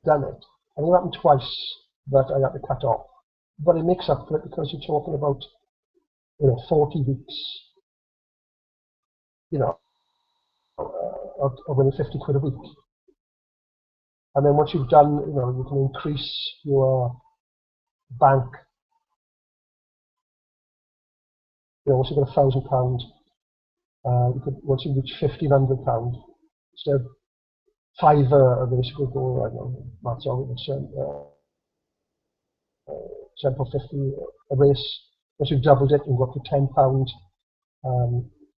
done it, and it happened twice that I had to cut off. But it makes up for it, because you're talking about 40 weeks, of winning 50 quid a week. And then once you've done, you can increase your bank. Once you've got £1,000, you could, once you reach £1,500, instead of £5 a race, you could go, I don't know, that's all, £7.50 a race. Once you've doubled it, you can go up to £10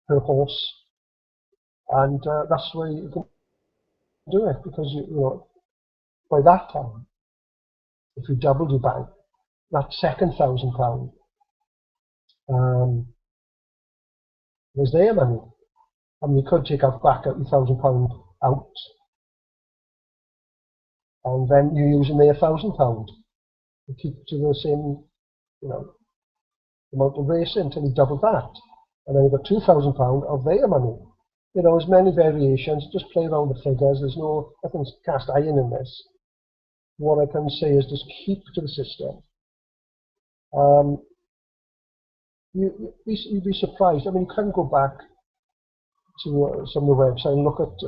per horse. And that's the way you can do it, because by that time, if you doubled your bank, that second £1,000 was their money. I mean, you could take back out your £1,000 out, and then you're using their £1,000 to keep to the same, amount of racing until you double that, and then you've got £2,000 of their money. There's many variations. Just play around the figures. There's nothing's cast iron in this. What I can say is just keep to the system. You'd be surprised. I mean, you can go back to some of the websites and look at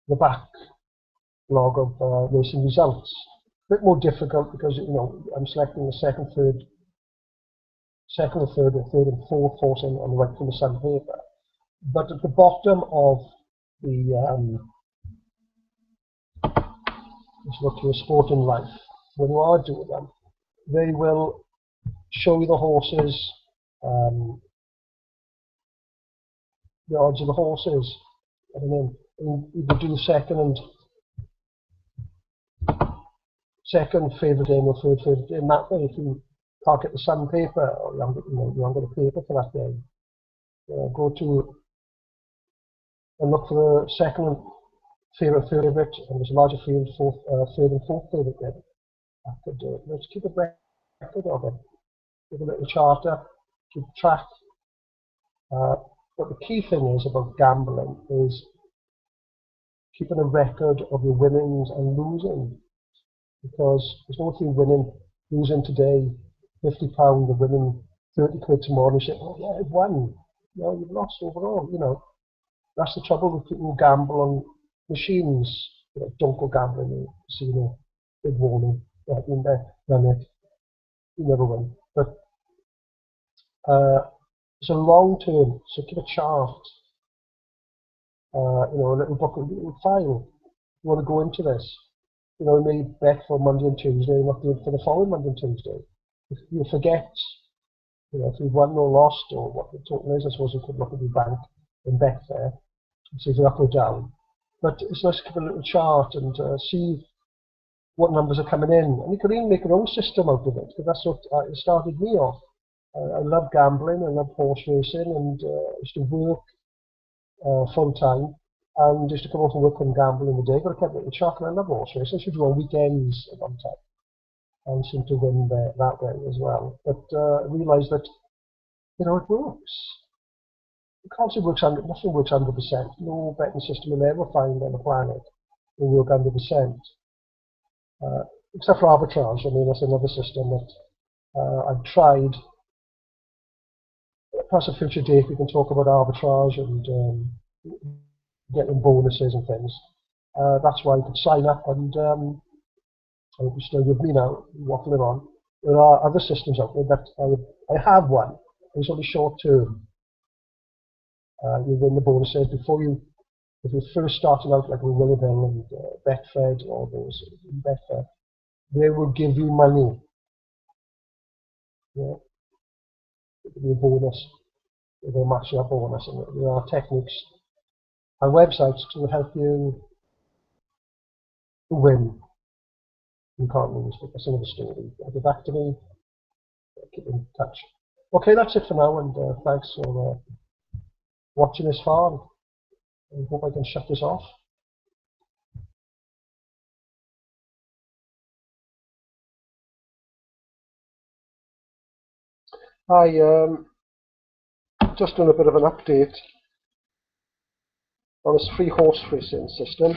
the backlog of racing results. A bit more difficult, because I'm selecting the second or third and fourth horse on the right from the Sun paper. But at the bottom of the let's look to a Sporting Life, when you are doing them, they will show you the horses the odds of the horses. And then you could do the second favourite game or third favourite game that way. If you can't get the Sun paper, or you haven't got a paper for that day, go to and look for the second favourite, and there's a larger field for third and fourth favourite game. I could let's keep a record of it. Give a little charter, keep track. But the key thing is about gambling is keeping a record of your winnings and losing, because there's no thing losing today £50 and winning 30 quid tomorrow, and you say, oh yeah, I won. No, you've lost overall. That's the trouble with people who gamble on machines. Don't go gambling in a casino. Big warning. In there, run it. You never win. But it's a long term, so keep a chart. A little book, a little file. You want to go into this. You may bet for Monday and Tuesday, not do it for the following Monday and Tuesday. If you forget, if you've won or lost, or what the total is, I suppose you could look at your bank and Betfair and see if you're up or down. But it's nice to keep a little chart and see what numbers are coming in. And you could even make your own system out of it, because that's what it started me off. I love gambling, I love horse racing, and I used to work full time, and used to come home from work and gamble in the day, but I kept it in chart, and I love horse racing. I should do on weekends at one time, and seem to win that way as well. But I realised that, it works. You can't say nothing works 100%. No betting system you'll ever find on the planet will work 100%. Except for arbitrage. I mean, that's another system that I've tried. Perhaps a future date we can talk about arbitrage and getting bonuses and things. That's why you can sign up, and I hope you're still with me now, waffling on. There are other systems out there that I have one. It's only short term. You win the bonuses if you're first starting out, like with Willowbill and Betfred or those in Betfair, they will give you money. Yeah, it'll give you a bonus. They'll match your bonus, and there are techniques and websites to help you win. You can't lose, but that's another story. Get back to me. Keep in touch. Okay, that's it for now, and thanks for watching this far. I hope I can shut this off. Hi, just doing a bit of an update on this free horse racing system.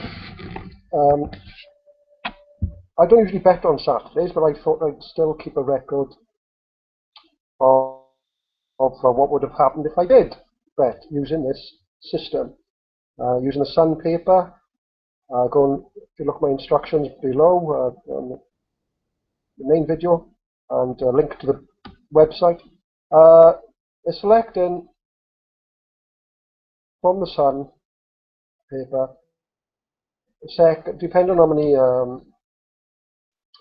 I don't usually bet on Saturdays, but I thought I'd still keep a record of what would have happened if I did bet using this system. Using the Sun paper, if you look at my instructions below on the main video, and a link to the website. Selecting from the Sun paper, depending on how many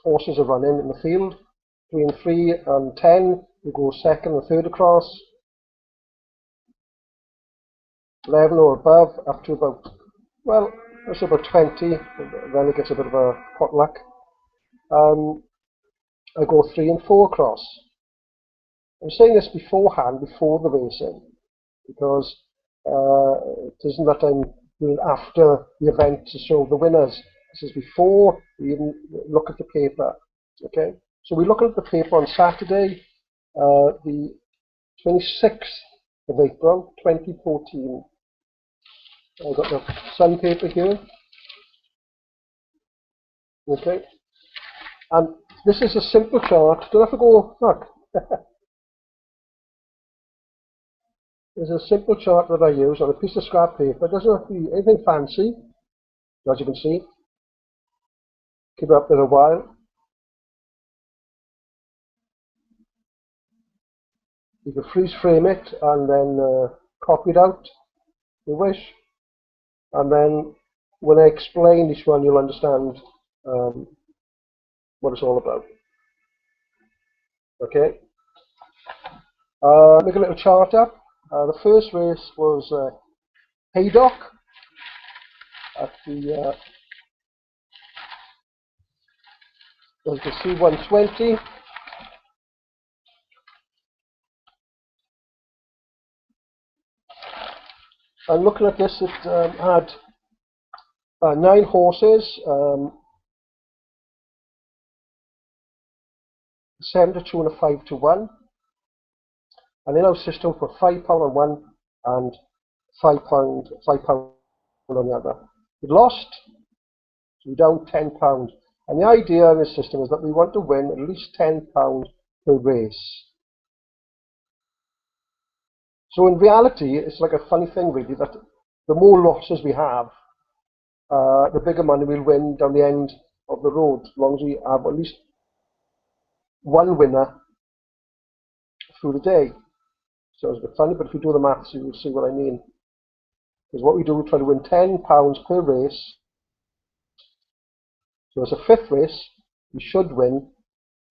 horses are running in the field, between 3 and 10, you go second and third across. 11 or above, up to about, well, that's about 20, then it gets a bit of a potluck. I go 3 and 4 across. I'm saying this beforehand, before the racing, because it isn't that I'm doing after the event to show the winners. This is before we even look at the paper. Okay, so we look at the paper on Saturday, the 26th of April, 2014. I've got the Sun paper here. Okay, and this is a simple chart. Don't have to go, look. There's a simple chart that I use on a piece of scrap paper. It doesn't have to be anything fancy, as you can see. Keep it up there a while. You can freeze frame it and then copy it out if you wish. And then when I explain each one, you'll understand what it's all about. Okay? Make a little chart up. The first race was Haydock at the C120. And looking at this, it had 9 horses, 7 to 2 and a 5 to 1. And in our system, put £5 on one and £5 on the other. We lost, so we're down £10. And the idea in this system is that we want to win at least £10 per race. So in reality, it's like a funny thing really, that the more losses we have, the bigger money we'll win down the end of the road, as long as we have at least one winner through the day. So it's a bit funny, but if we do the maths, you will see what I mean. Because what we do, we try to win £10 per race. So as a 5th race, we should win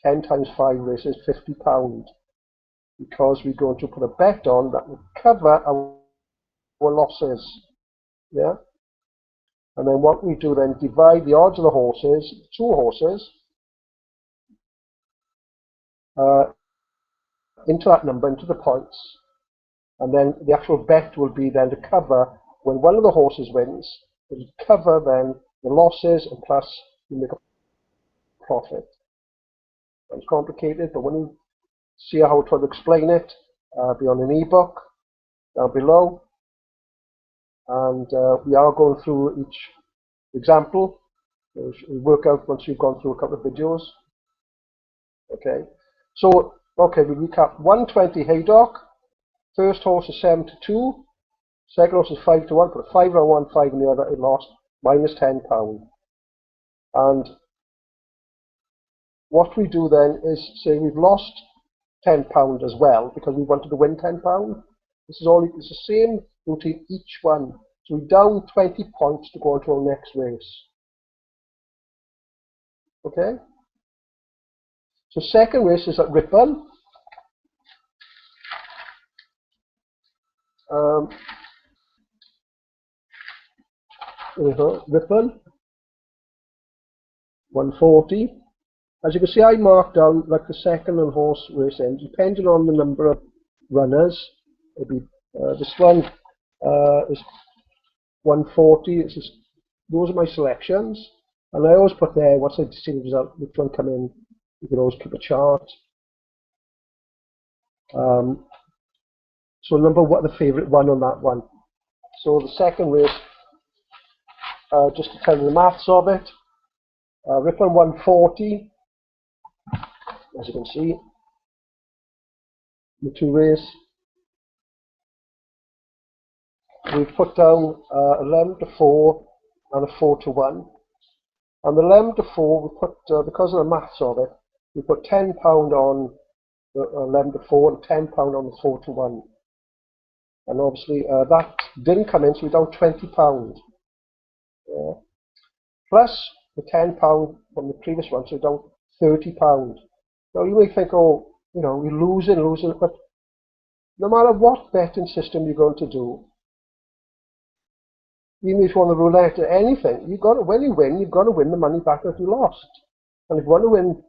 10 times 5 races, £50. Because we're going to put a bet on that will cover our losses. Yeah? And then what we do then, divide the odds of the horses, 2 horses, into that number, into the points. And then the actual bet will be then to cover, when one of the horses wins, it will cover then the losses, and plus you make a profit. It's complicated, but when you see how I try to explain it, be on an ebook down below. And we are going through each example. We work out once you've gone through a couple of videos. Okay, so okay, we recap. 120 Haydock. First horse is 7 to 2. Second horse is 5 to 1. Put a 5 on one, 5 on the other. It lost minus £10. And what we do then is say we've lost £10 as well because we wanted to win £10. This is all. It's the same routine each one. So we're down 20 points to go on to our next race. Okay. So second race is at Ripon. Ripon 140. As you can see, I marked down like the second and horse race end, depending on the number of runners. It'll be this one is 140. Those are my selections, and I always put there once I see the result, which one come in. You can always keep a chart. So number one, the favourite one on that one. So the second race, just to tell you the maths of it, Ripon 140, as you can see, the 2 race. We've put down 11 to 4 and a 4 to 1. And the 11 to 4, we put, because of the maths of it, we put £10 on the 11 to 4 and £10 on the 4 to 1. And obviously that didn't come in, so we're down £20. Plus the £10 from the previous one, so we're down £30. Now you may think, oh, you know, we're losing, but no matter what betting system you're going to do, even if you want the roulette or anything, you've got to, when you win, you've got to win the money back that you lost. And if you want to win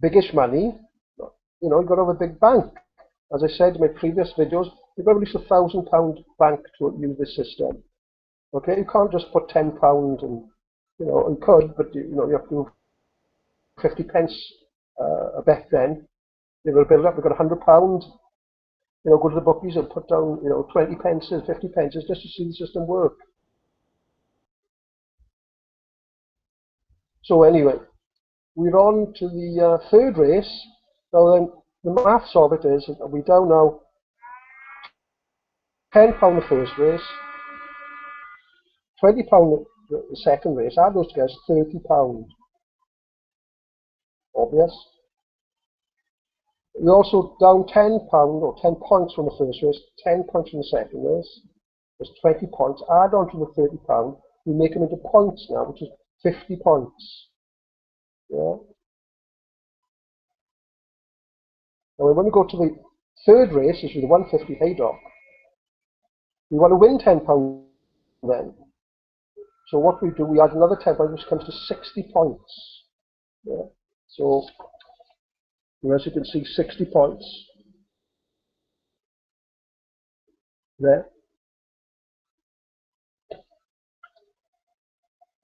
biggish money, you know, you've got to have a big bank. As I said in my previous videos, you've got at least £1,000 bank to use this system. Okay, you can't just put £10 and, you know, you could, but you know, you have to do 50 pence a bet then. You're going to build up, you've got £100, you know, go to the bookies and put down, you know, 20 pence, 50 pence just to see the system work. So anyway, we're on to the third race. Now then, the maths of it is that we're down now £10 the first race, £20 the second race, add those together, £30. Obvious. We're also down £10 or 10 points from the first race, 10 points from the second race. There's 20 points. Add on to the £30. We make them into points now, which is 50 points. Yeah. Now when we go to the Third race is with the 150 Haydock. We want to win £10 then. So what we do, we add another £10, which comes to 60 points. Yeah. So, as you can see, 60 points there.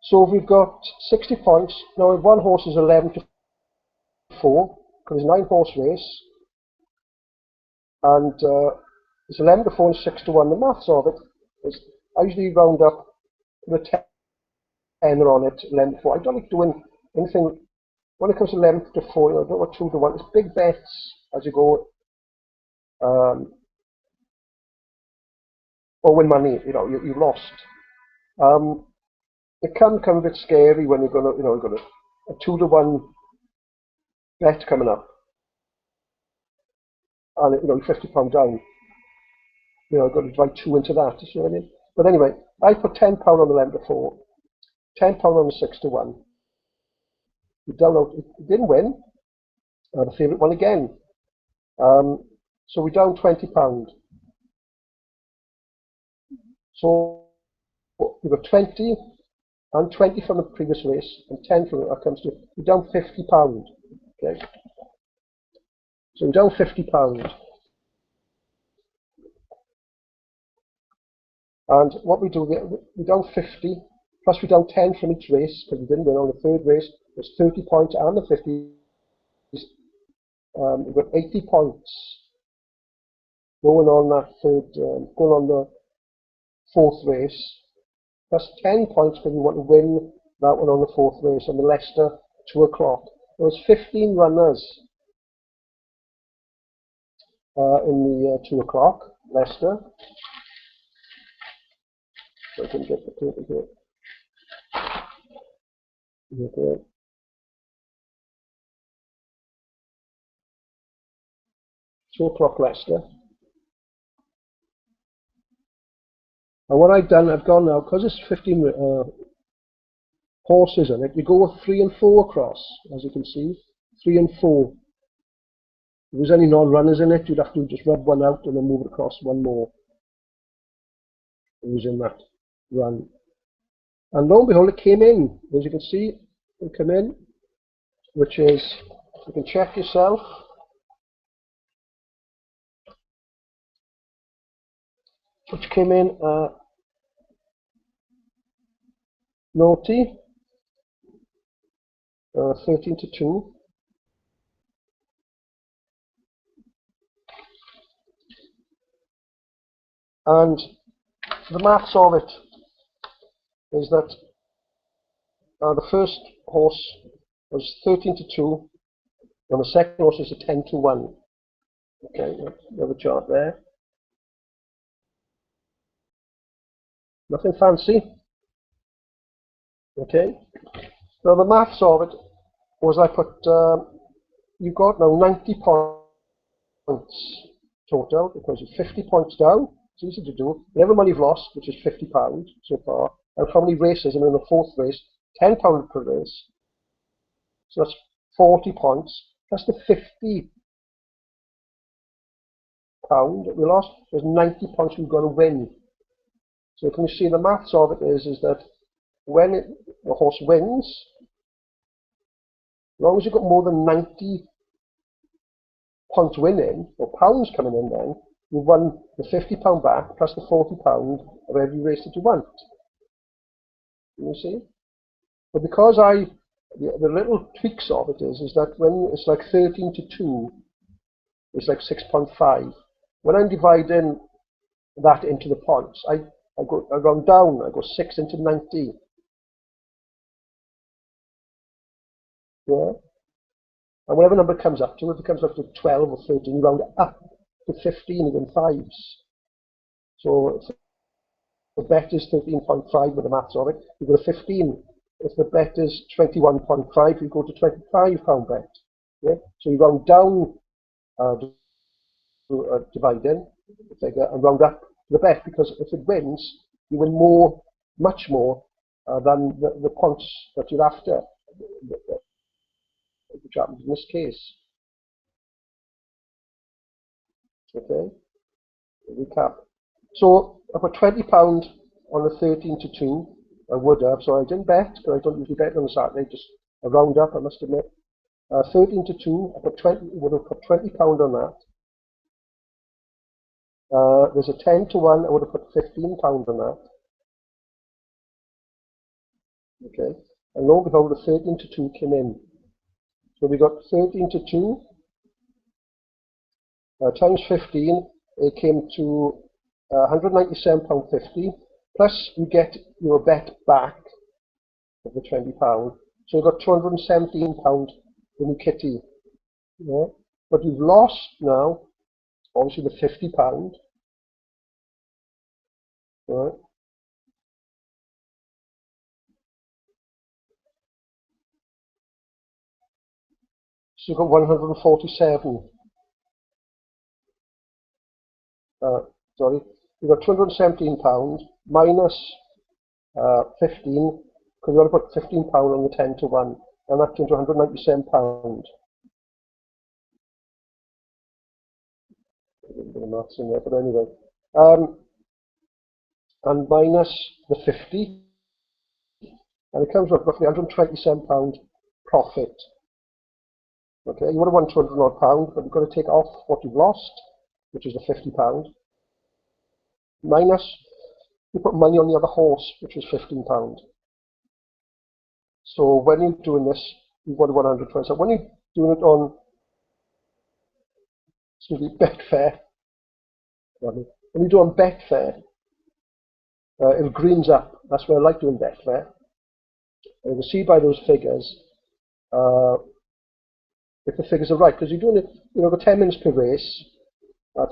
So we've got 60 points. Now, if one horse is 11 to 4, because it's a 9-horse race, and it's 11 to 4 and 6 to 1. The maths of it is I usually round up to a 10 on it, 11 to 4. I don't like doing anything when it comes to 11 to 4. I don't want 2 to 1. It's big bets as you go, or win money. You've lost. It can become a bit scary when you've got a 2 to 1 bet coming up, and £50 down. I've got to drive 2 into that. You see what I mean? But anyway, I put £10 on the 11 to 4, £10 on the 6 to 1. It didn't win. The favourite won again. So we're down £20. So we've got 20 and 20 from the previous race, and 10 from that comes to, we're down £50. Okay. So we're down £50. And what we do, we're down 50, plus we're down 10 from each race, because we didn't win on the third race. There's 30 points and the 50. We've got 80 points going on going on the fourth race, plus 10 points because we want to win that one on the fourth race on the Leicester 2 o'clock. There was 15 runners in the 2 o'clock Leicester. So I can get the paper here. Okay. Two o'clock Leicester. And what I've done, I've gone now, because it's 15 horses in it, we go with 3 and 4 across, as you can see. 3 and 4. If there's any non-runners in it, you'd have to just rub one out and then move it across one more. Who's in that run. And lo and behold, it came in. As you can see, it came in, which is, you can check yourself. Which came in naughty, 13 to 2. And the maths of it is that the first horse was 13 to 2, and the second horse was a 10 to 1. Okay, another chart there. Nothing fancy. Okay. Now the maths of it was I put, you've got now 90 points total, because you're 50 points down. It's easy to do. Whatever money you've lost, which is £50 so far, and how many races, and in the fourth race, £10 per race. So that's 40 points, plus the £50 that we lost, there's 90 points we've got to win. So can you see the maths of it is that when the horse wins, as long as you've got more than 90 points winning, or pounds coming in then, you've won the £50 back, plus the £40 of every race that you want. You see? But because the little tweaks of it is that when it's like 13 to 2, it's like 6.5. When I'm dividing that into the points, I go down, I go 6 into 90. Yeah? And whatever number it comes up to, if it comes up to 12 or 13, you round it up to 15 again, 5s. So if the bet is 13.5 with the maths of it, you go to 15. If the bet is 21.5, you go to £25 bet. Yeah? So you round down dividing the figure and round up the bet, because if it wins, you win more, much more than the points that you're after, which happens in this case. Okay, recap. So I put £20 on a 13 to 2. I would have, so I didn't bet, because I don't usually bet on a Saturday, just a round up, I must admit. 13 to 2, I put 20, would have put £20 on that. There's a 10 to 1, I would have put £15 on that. Okay, and lo and behold, the 13 to 2 came in. So we got 13 to 2 times 15, it came to £197.50, plus you get your bet back of the £20. So you got £217 in your kitty. Yeah? But you've lost now, obviously, the £50. Right? So you've got 147. Sorry, you've got £217 minus 15, because you want to put £15 on the 10 to 1, and that came to £197. A little bit of maths in there, but anyway. And minus the 50, and it comes up roughly £127 profit. Okay, you would have won £200 odd, but you've got to take off what you've lost, which is the £50, minus you put money on the other horse, which was £15. So when you're doing this, you've got 127. When you're doing it on, excuse me, Betfair, when you do on Betfair, it greens up. That's where I like doing Betfair. And you can see by those figures if the figures are right, because you're doing it, you know, the 10 minutes per race.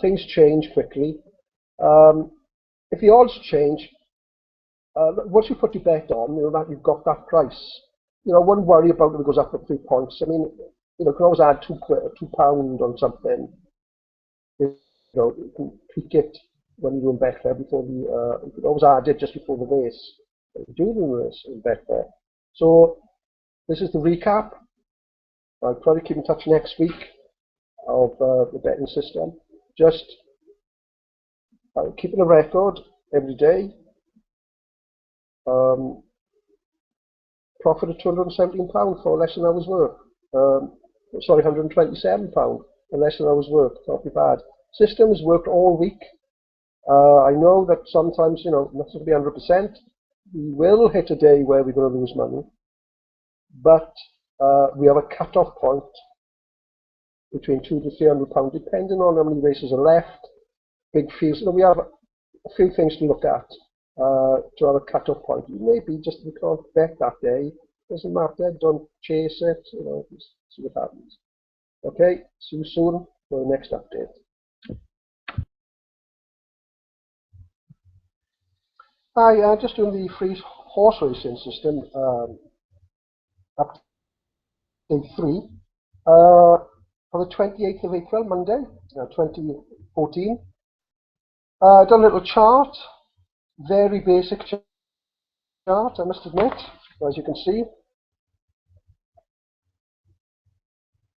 Things change quickly. If the odds change, once you put your bet on, you know that you've got that price. You know, I wouldn't worry about if it goes up a few points. I mean, you know, you can always add £2 on something. You know, you can tweak it when you're doing Betfair before the. You can always add it just before the race. You do the race in Betfair. So this is the recap. I'll probably keep in touch next week of the betting system. Just keeping a record every day. Profit of £217 for less than an hour's work. Sorry, £127 for less than an hour's work. Not be bad. System has worked all week. I know that sometimes, you know, not to be 100%. We will hit a day where we're going to lose money, but we have a cut-off point between £200 to £300, depending on how many races are left. Big fields. You know, we have a few things to look at to have a cut-off point. Maybe just we can't bet that day. Doesn't matter. Don't chase it. You know, just see what happens. Okay. See you soon for the next update. Hi, just doing the free horse racing system update 3 for the 28th of April, Monday, 2014. Done a little chart, very basic chart, I must admit, as you can see.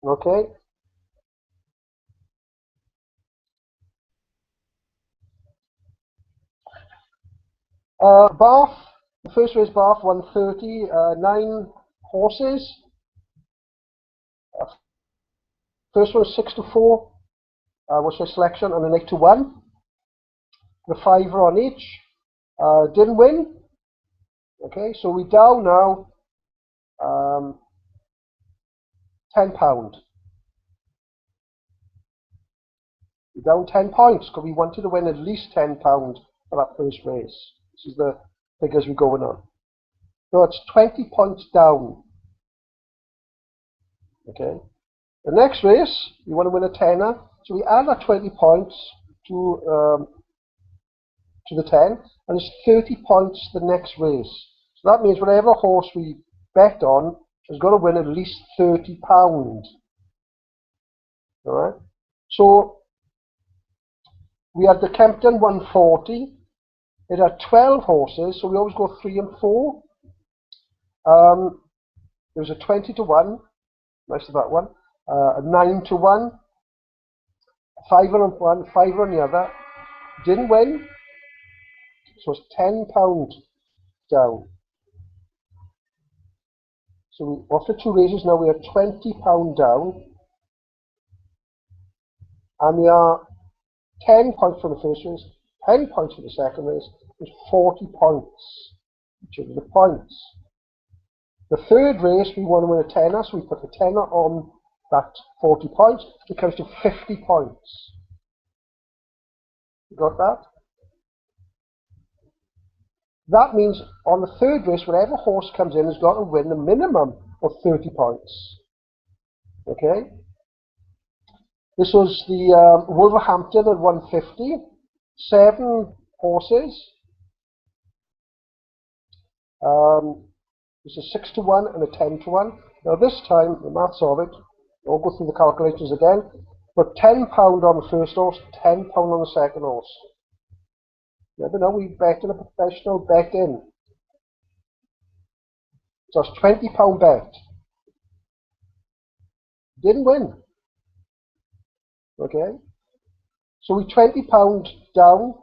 Okay. Bath, the first race Bath, 130, 9 horses. First one was 6 to 4, was for selection, and an 8 to 1. The 5 on each. Didn't win. Okay, so we're down now £10. We're down 10 points because we wanted to win at least £10 for that first race. This is the figures we're going on. So it's 20 points down. Okay. The next race, we want to win a tenner. So we add that 20 points to the 10, and it's 30 points the next race. So that means whatever horse we bet on has got to win at least £30. All right. So we had the Kempton 140. It had 12 horses, so we always go 3 and 4. There was a 20 to 1. Nice of that one. A 9 to 1. fiver on one, fiver on the other. Didn't win, so it's £10 down. So after 2 races now we are £20 down, and we are 10 points from the first race, 10 points for the second race, and 40 points, which are the points. The third race we want to win a tenner, so we put the tenner on that 40 points, it comes to 50 points. You got that? That means on the third race, whatever horse comes in has got to win a minimum of 30 points. Okay? This was the Wolverhampton at 150. 7 horses. It's a 6 to 1 and a 10 to 1. Now this time, the maths of it, I'll go through the calculators again, but £10 on the first horse, £10 on the second horse. Never know, we bet in a professional bet in. So it's £20 bet. Didn't win. Okay? So we're £20 down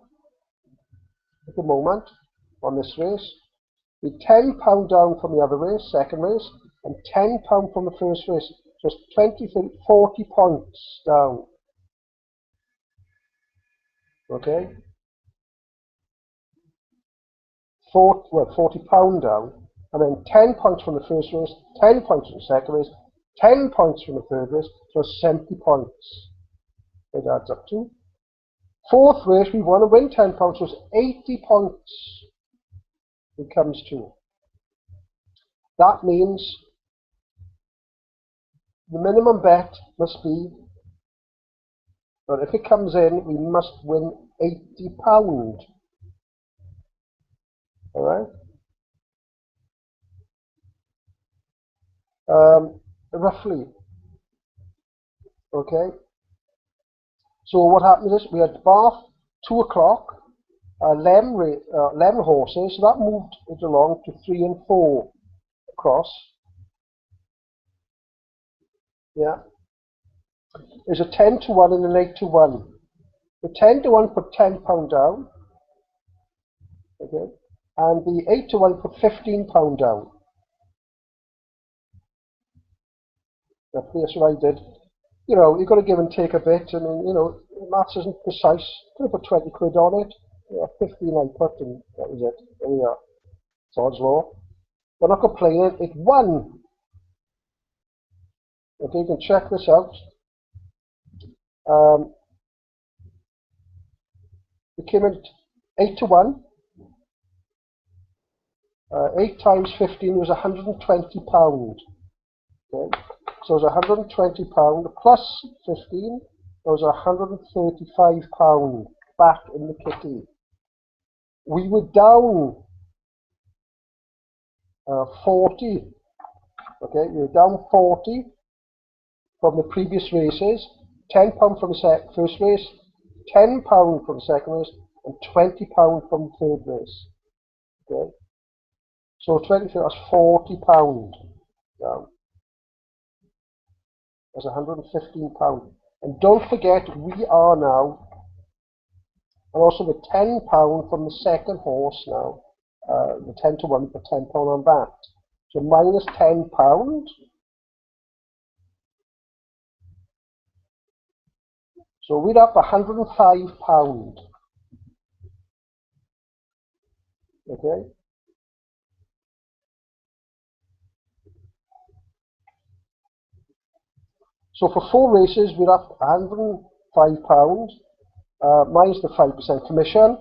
at the moment on this race. We're £10 down from the other race, second race, and £10 from the first race. So it's 20, 30, 40 points down. Okay? £40 down, and then 10 points from the first race, 10 points from the second race, 10 points from the third race, so 70 points. It adds up to. Fourth race, we want to win £10, so it's 80 points it comes to. That means the minimum bet must be, but if it comes in, we must win £80. Alright? Roughly. Okay? So what happens is, we had Bath, 2 o'clock, 11 horses, so that moved it along to 3 and 4 across. Yeah. There's a 10 to 1 and an 8 to 1. The 10 to 1 put £10 down. Okay. And the 8 to 1 put £15 down. That's what I did. You know, you've got to give and take a bit. I mean, you know, maths isn't precise. Could have put 20 quid on it. Yeah, 15 I put, and that was it. There we are. It's odds law. We're not complaining. It won. Okay, you can check this out. It came in 8 to 1. 8 times 15 was £120. Okay. So it was £120 plus 15. That was £135 back in the kitty. We were down 40. Okay, we were down 40 from the previous races. £10 from the first race, £10 from the second race, and £20 from the third race. Okay, so 20, that's £40 down. That's £115. And don't forget, we are now, and also the £10 from the second horse now, the 10 to 1 for £10 on that. So minus £10. So we're up £105. Okay. So for 4 races, we're up £105, minus the 5% commission.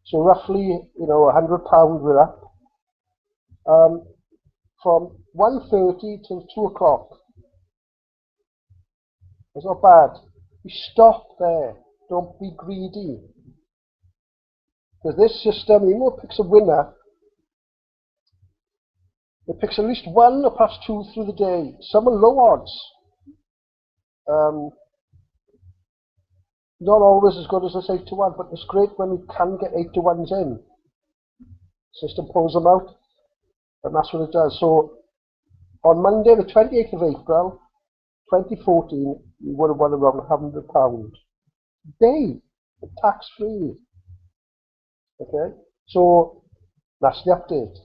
So roughly, you know, £100 we're up. From 1:30 till 2 o'clock. It's not bad. You stop there. Don't be greedy. Because this system, even though it picks a winner, it picks at least 1 or perhaps 2 through the day. Some are low odds. Not always as good as this 8 to 1, but it's great when we can get 8 to 1s in. System pulls them out, and that's what it does. So on Monday, the 28th of April, 2014, you would have won around £100 a day, tax free. Okay, so that's the update.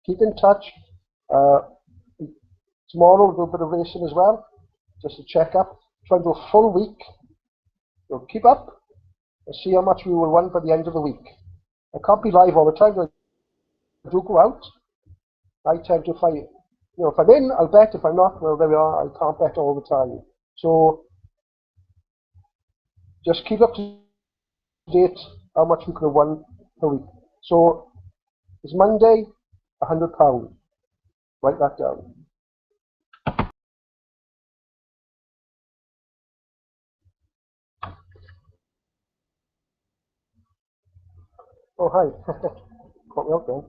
Keep in touch. Tomorrow we'll do a bit of racing as well, just to check up. Try and do a full week. So keep up and see how much we will win by the end of the week. I can't be live all the time. I do go out. I tend to, if I'm in, I'll bet. If I'm not, well, there we are. I can't bet all the time. So just keep up to date how much we could have won per week. So it's Monday, £100. Write that down. Oh, hi. Caught me out then.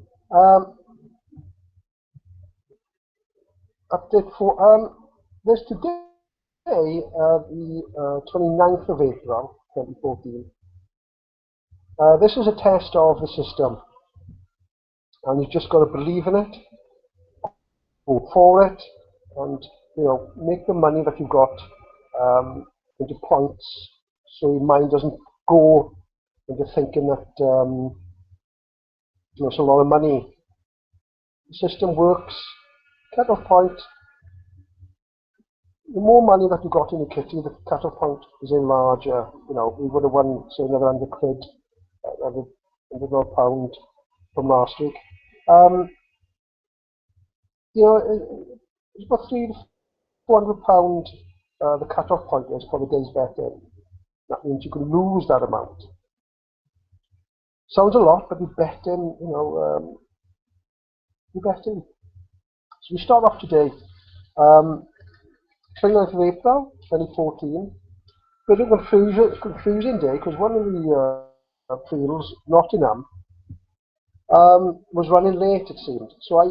Update for there's today, the 29th of April 2014. This is a test of the system, and you've just got to believe in it, go for it, and make the money that you've got into points, so your mind doesn't go into thinking that it's a lot of money. The system works. Cut-off point. The more money that you got in your kitty, the cut-off point is in larger. We would have won, say, another 100 quid, £100 from last week. It's about £300-400 the cut-off point is for the day's betting. That means you can lose that amount. Sounds a lot, but you're betting, you're betting. So we start off today. 29th of April 2014. Bit of confusing day because one of the fields, Nottingham, was running late, it seemed. So I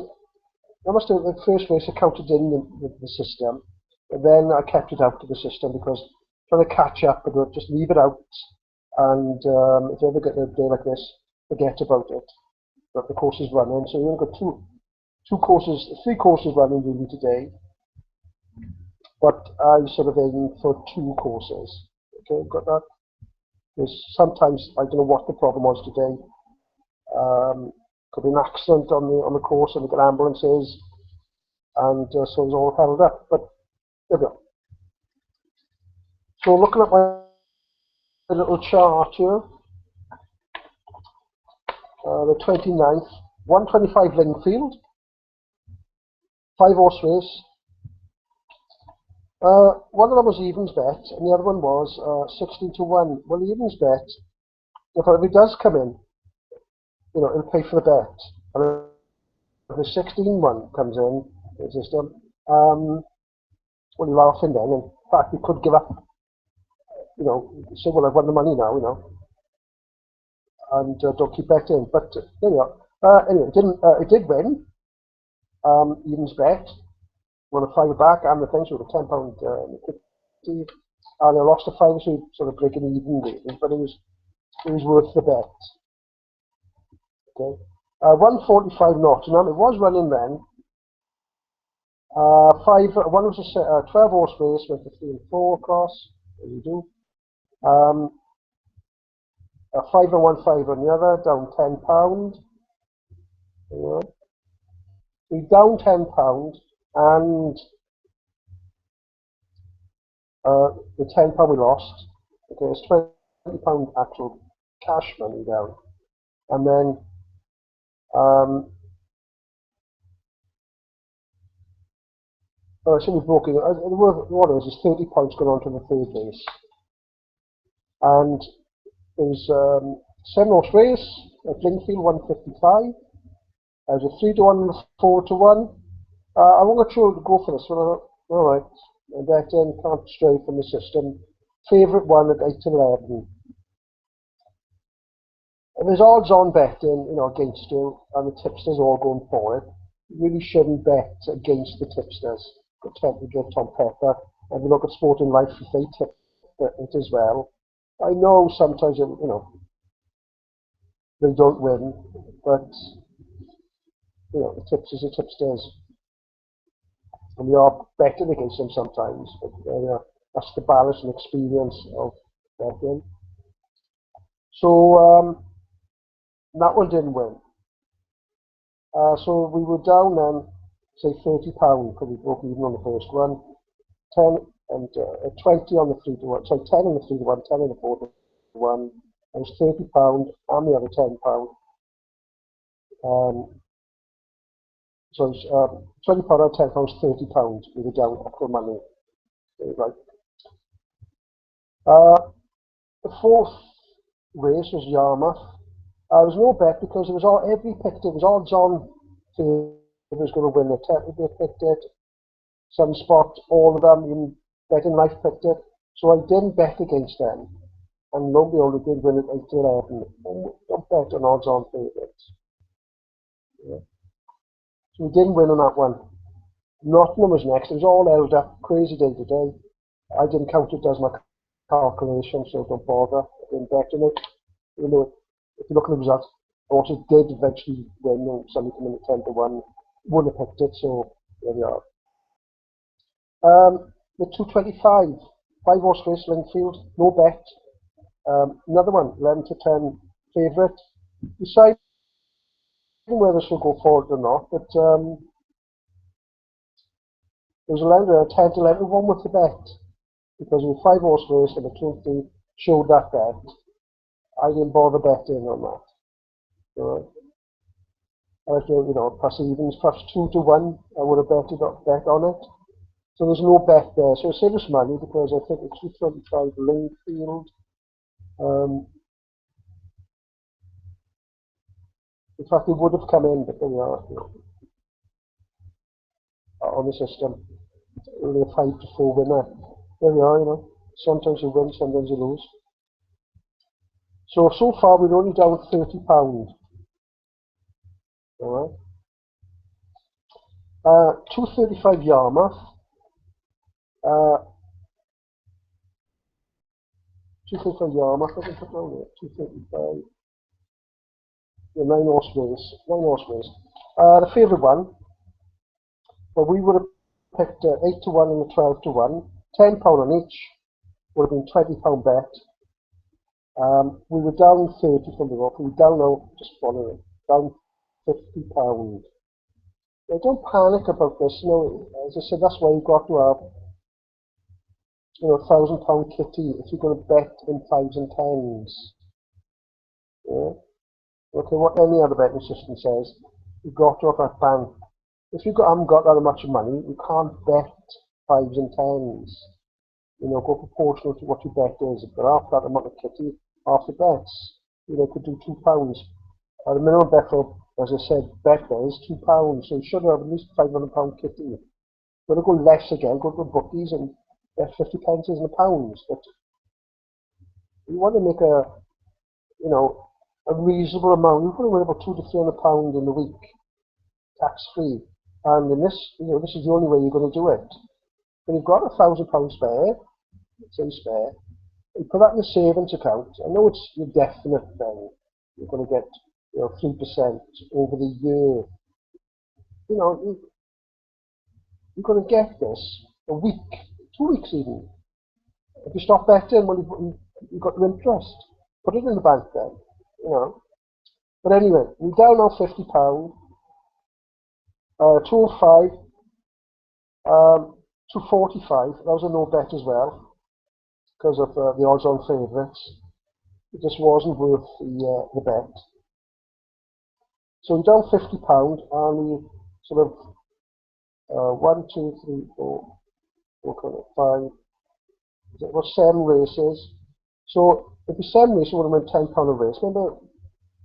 must have, the first race I counted in the system, and then I kept it out of the system because trying to catch up, I would just leave it out, and if you ever get a day like this, forget about it. But the course is running, so we've only got three courses running really today. But I sort of aim for 2 courses. Okay, got that? Because sometimes I don't know what the problem was today. Could be an accident on the course, and we get ambulances, and so it's all held up. But there we go. So looking at my little chart here, the 29th, 125 Lingfield, 5-horse race. One of them was evens bet, and the other one was 16-1. Well, the evens bet, if it does come in, it'll pay for the bet. And if the 16-1 comes in the system, well, you're laughing then. In fact, you could give up, say, well, I've won the money now, and don't keep betting. But there you are. Anyway, it did win. Evens bet. Won a £5 back and the things with a £10 and I lost a £5, so sort of breaking even really, but it was worth the bet. Okay, 145 Nottingham. It was running then. One was a 12-horse race with 15-4 across, as you do. A 5 and 1 5 on the other, down £10. We down £10. And the £10 we lost, okay, it's £20 actual cash money down. And then I should be broken. What it is £30 going on to the third race. And there's 7-horse race at Lingfield, 155. There's a 3-1 and a 4-1. I wasn't sure to go for this one. Alright, and that can't stray from the system. Favourite one at 8-11. And there's odds on betting, against you, and the tipsters all going for it. You really shouldn't bet against the tipsters. Got tempted to give Tom Pepper, and we look at Sporting Life if they tip it as well. I know sometimes, they don't win, but the tipsters are tipsters. And we are betting against them sometimes, but that's the balance and experience of betting. So that one didn't win. So we were down then, say £30, because we broke even on the first one, 10 and 20 on the 3-to-1, so 10 on the 3-to-1, 10 on the 4-to-1. It was £30 and the other £10. So it's £20 out of £10, £30. We were down after money. Right. The fourth race was Yarmouth. There was no bet because it was all every picked it was odds on who was going to win it. They picked it, Sunspot, all of them, even Betting Life picked it. So I didn't bet against them. And lo and behold, it did win at 8-11. Don't bet on odds on favourites. Yeah. So we didn't win on that one. Nottingham was next. It was all held up. Crazy day today. I didn't count it as my calculation, so don't bother. I didn't bet on it. You know, if you look at the results, I also did eventually win. Somebody came in at 10-1. Wouldn't have picked it, so there we are. The 225, 5-horse race, Lingfield, no bet. Another one, 11-10 favourite. Deciding whether this will go forward or not, but there was a 10-11 one with the bet, because with 5-horse race and the 2 showed that bet. I didn't bother betting on that. So, plus evens, perhaps 2-1, I would have bet on it. So there's no bet there. So it saved us money because I think it's 225 Lingfield. In fact, it would have come in, but there we are, on the system. Only a 5-4 winner. There we are, Sometimes you win, sometimes you lose. So far we're only down £30. Alright. 235 Yarmouth. 235 Yarmouth, I think down there. 235. The 9-horse race. 9-horse race. The favourite one. Well, we would have picked 8-1 and a 12-1. £10 on each. Would have been £20 bet. We were down 30 from the off. We were down now, just following it, down £50. Now, don't panic about this. As I said, that's why you've got to have, £1,000 kitty if you're going to bet in 5s and 10s. Yeah. Okay, what any other betting system says, you've got to have that bank. If you haven't got that much money, you can't bet 5s and 10s. Go proportional to what your bet is. If you're half that amount of kitty, half the bets, could do £2. The minimum bet for, as I said, bet there is £2. So you should have at least £500 kitty. You're going to go less again, go to the bookies and bet 50 pence in the pounds. But you want to make a reasonable amount. You're going to win about £200 to £300 in a week, tax free. And in this, this is the only way you're going to do it. When you've got £1,000 spare, say spare, you put that in the savings account. I know it's your definite thing. You're going to get 3% over the year. You're going to get this a week, 2 weeks even. If you stop betting, well, you've got your interest. Put it in the bank then, But anyway, we're down now £50. 205, 245. That was a no bet as well, because of the odds-on favourites. It just wasn't worth the bet. So we're down £50, and we sort of 1, 2, 3, 4, 5. It was 7 races. So if the 7 races would have been £10 a race, remember,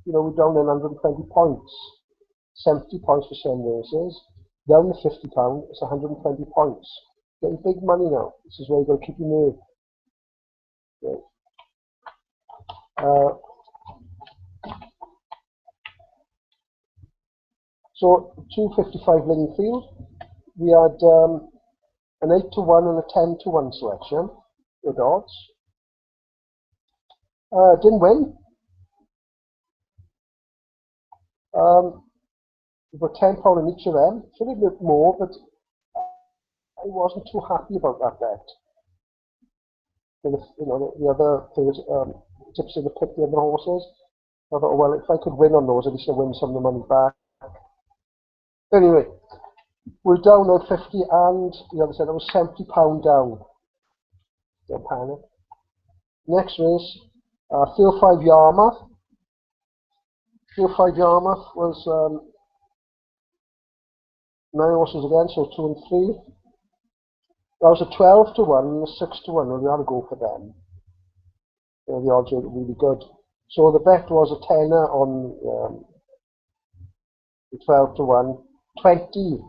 we're down in 120 points. 70 points for 7 races. Down to £50, it's 120 points. Getting big money now. This is where you've got to keep your nerve. Okay. So 255 Lingfield. We had an 8-1 and a 10-1 selection with odds. Didn't win. We got £10 in each of them. Should have been more, but I wasn't too happy about that bet. The other things, tips in the pit, the other horses. I thought, well, if I could win on those, at least I win some of the money back. Anyway, we're down at 50 and the other side, that was £70 down. Don't panic. Next race, Field 5 Yarmouth. Field 5 Yarmouth was 9 horses again, so 2 and 3. That was a 12 to 1 and a 6 to 1. Well, we had to go for them. The odds were really good. So the bet was a tenner on the 12 to 1, 20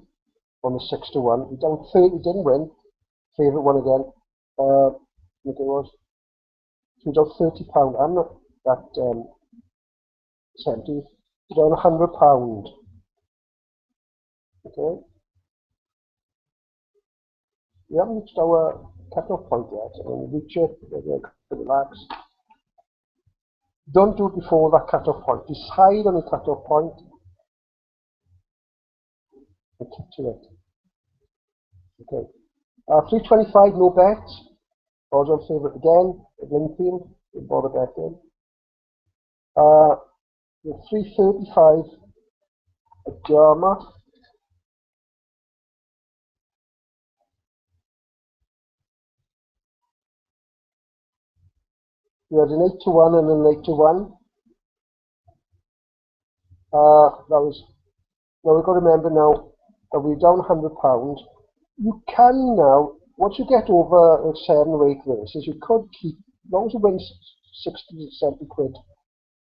on the 6 to 1. We down 30, didn't win. Favourite one again. I think it was. So we down £30. I'm not that 70. We down £100. Okay. We haven't reached our cut-off point yet. When we reach it, we're relax. Don't do it before that cut-off point. Decide on the cut-off point and keep to it. Okay. 325, no bets. Odds on favourite again at Lingfield. Didn't bother betting. 335 at Yarmouth. We had an 8 to 1 and an 8 to 1. Now we've got to remember now that we're down £100. You can now, once you get over 7 or 8 races, you could keep, as long as you win 60 to 70 quid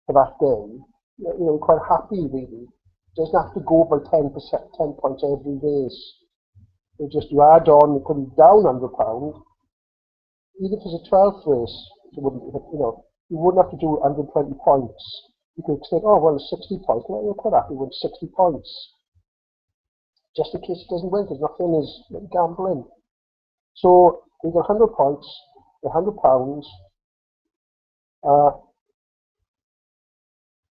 for that day, you're quite happy really. It doesn't have to go by 10 points every race. You just add on, you could be down £100. Even if it's a 12th race, you wouldn't have to do 120 points. You could say, oh, well, it's 60 points. Well, you're quite happy with 60 points. Just in case it doesn't win, because nothing is gambling. So, we got 100 points, £100.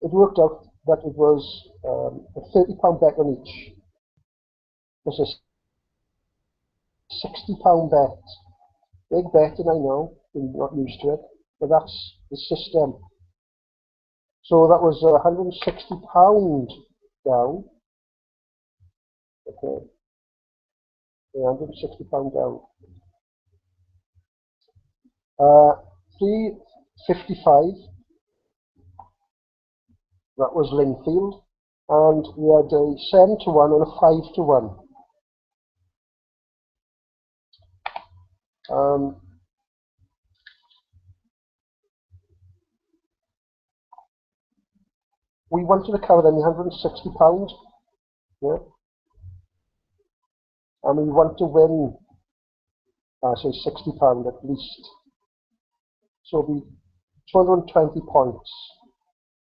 It worked out that it was a £30 bet on each. It was a £60 bet. Big betting, I know, I'm not used to it, but that's the system. So that was £160 down. Okay, £160 down. 355. That was Lingfield, and we had a 7 to 1 and a 5 to 1. We wanted to cover them £160, yeah, and we want to win, say £60 at least. So it'll be 220 points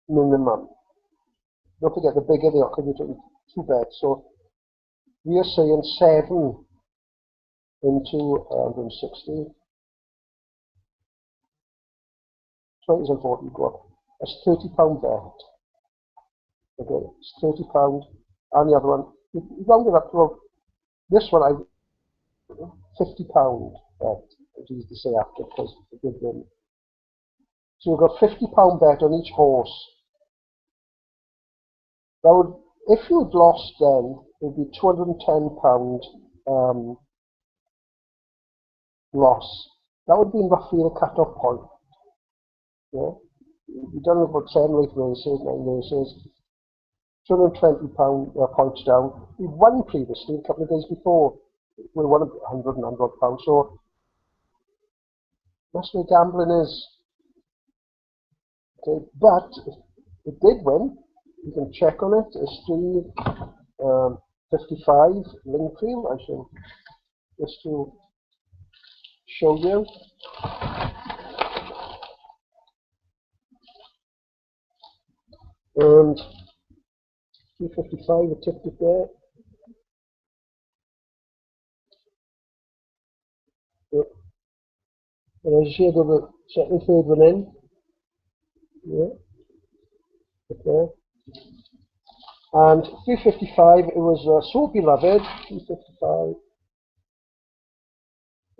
minimum. Don't forget, the bigger they are, because we're doing 2 bets. So we are saying 7 into 160. 20s and 40 go up. That's £30 bet. Okay, it's £30, and the other one, we round it up to this one, £50 bet, it's easy to say after, because it's a good win. So we've got £50 bet on each horse. That would, if you'd lost then, it would be £210 loss. That would be roughly the cut-off point. Yeah, we've done about 7 or 8 races, 9 races. £220 points down. We won previously a couple of days before. We won £100 so that's where gambling is. Okay, but it did win. You can check on it. It's 355 Lingfield. I shall just to show you. And 355, I tipped it there. Yep. And as you see, I got the second, third one in. Yeah. Okay. And 355, it was So Beloved, 355.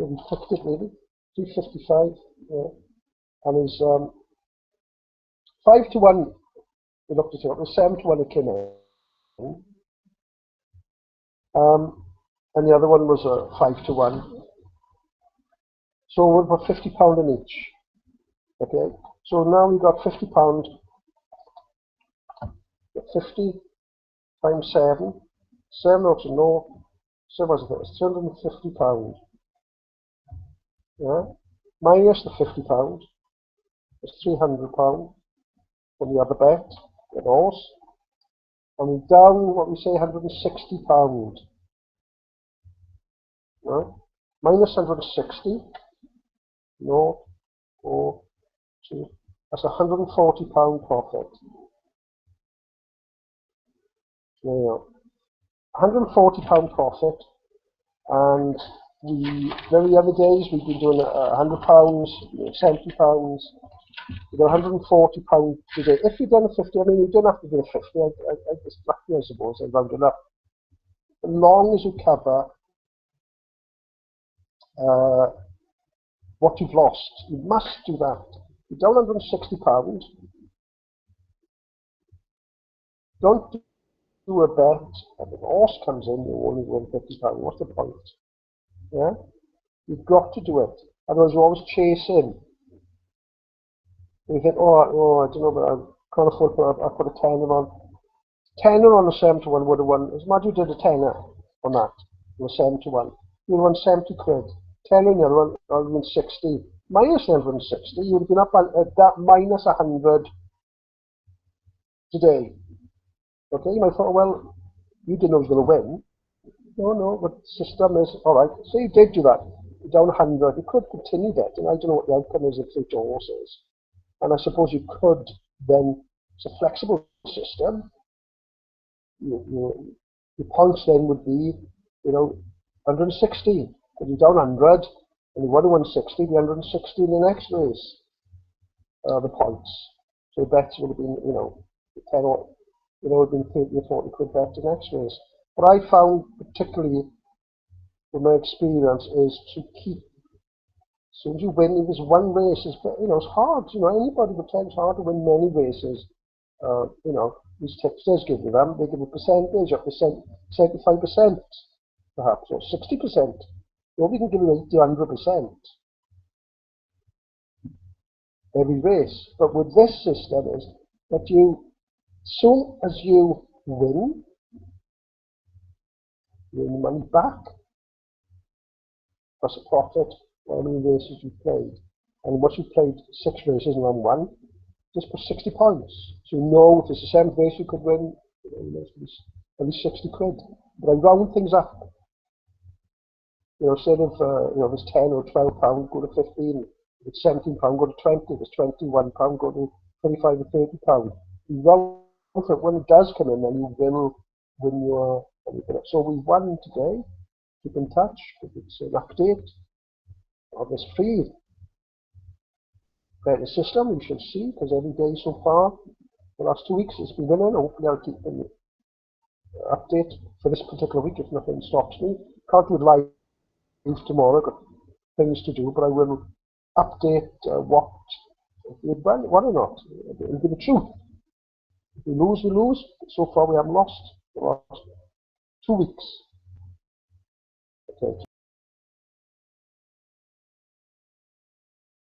we picked it really. 355. Yeah. And it's 5 to 1. We looked at it. It was 7 to 1 it came in. And the other one was 5 to 1. So we'll put £50 in each. Okay. So now we've got £50. 50 times 7. 7 ought to know. So what's it? It's £250. Yeah. Minus the £50 is £300 from the other bet, the horse. And we're down what we say £160. Right? Minus 160. No. 4, 2. That's £140 profit. There you go. £140 profit. And the very other days we've been doing £100, £70. We've got £140 today. If you've done a 50, I mean, you don't have to do a 50. I just lucky, I suppose. I rounded up. As long as you cover what you've lost, you must do that. You're down £160. Don't do a bet, and the horse comes in, you only win £50. What's the point? Yeah, you've got to do it. Otherwise, you're always chasing. You think, oh, I don't know, but I can't afford to. I put a tenner on. Tenner on a 7 to 1 would have won. Imagine you did a tenner on that. It was 7 to 1. You would have won 70 quid. Tenner on the other one, I would have won 60. Minus 160, you would have been up at that minus 100 today. Okay, you might have thought, well, you didn't know I was going to win. No, but the system is, alright, so you did do that. You're down 100, you could continue betting. I don't know what the outcome is if it's horses. And I suppose you could then, it's a flexible system. Your points then would be, 160. If you're down 100 and you won 160, the 160 in the next race are the points. So the bets would have been, 10 or, would have been 30 or 40 quid bet the next race. What I found particularly from my experience is to keep, as soon as you win, it was one race, it's hard, anybody pretends hard to win many races. These tipsters give you them, they give you a percentage, up to 75% perhaps, or 60%. Nobody can give you 80 or 100% every race. But with this system is that as soon as you win money back, plus a profit for how many races you played. And once you've played 6 races and won 1, just put 60 points. So if it's the 7th race you could win at least 60 quid. But I round things up. Instead of if it's 10 or 12 pounds, go to 15. If it's 17 pounds, go to 20. If it's 21 pounds, go to 25 or 30 pounds. You round it. When it does come in, then you will win your. So we won today. Keep in touch. If it's an update of this free betting system, you should see, because every day so far, the last 2 weeks it's been winning. Hopefully I'll keep an update for this particular week if nothing stops me. Can't do it live tomorrow, got things to do, but I will update what we won or not. It'll be the truth. If we lose, we lose. So far we haven't lost. The last 2 weeks. Okay.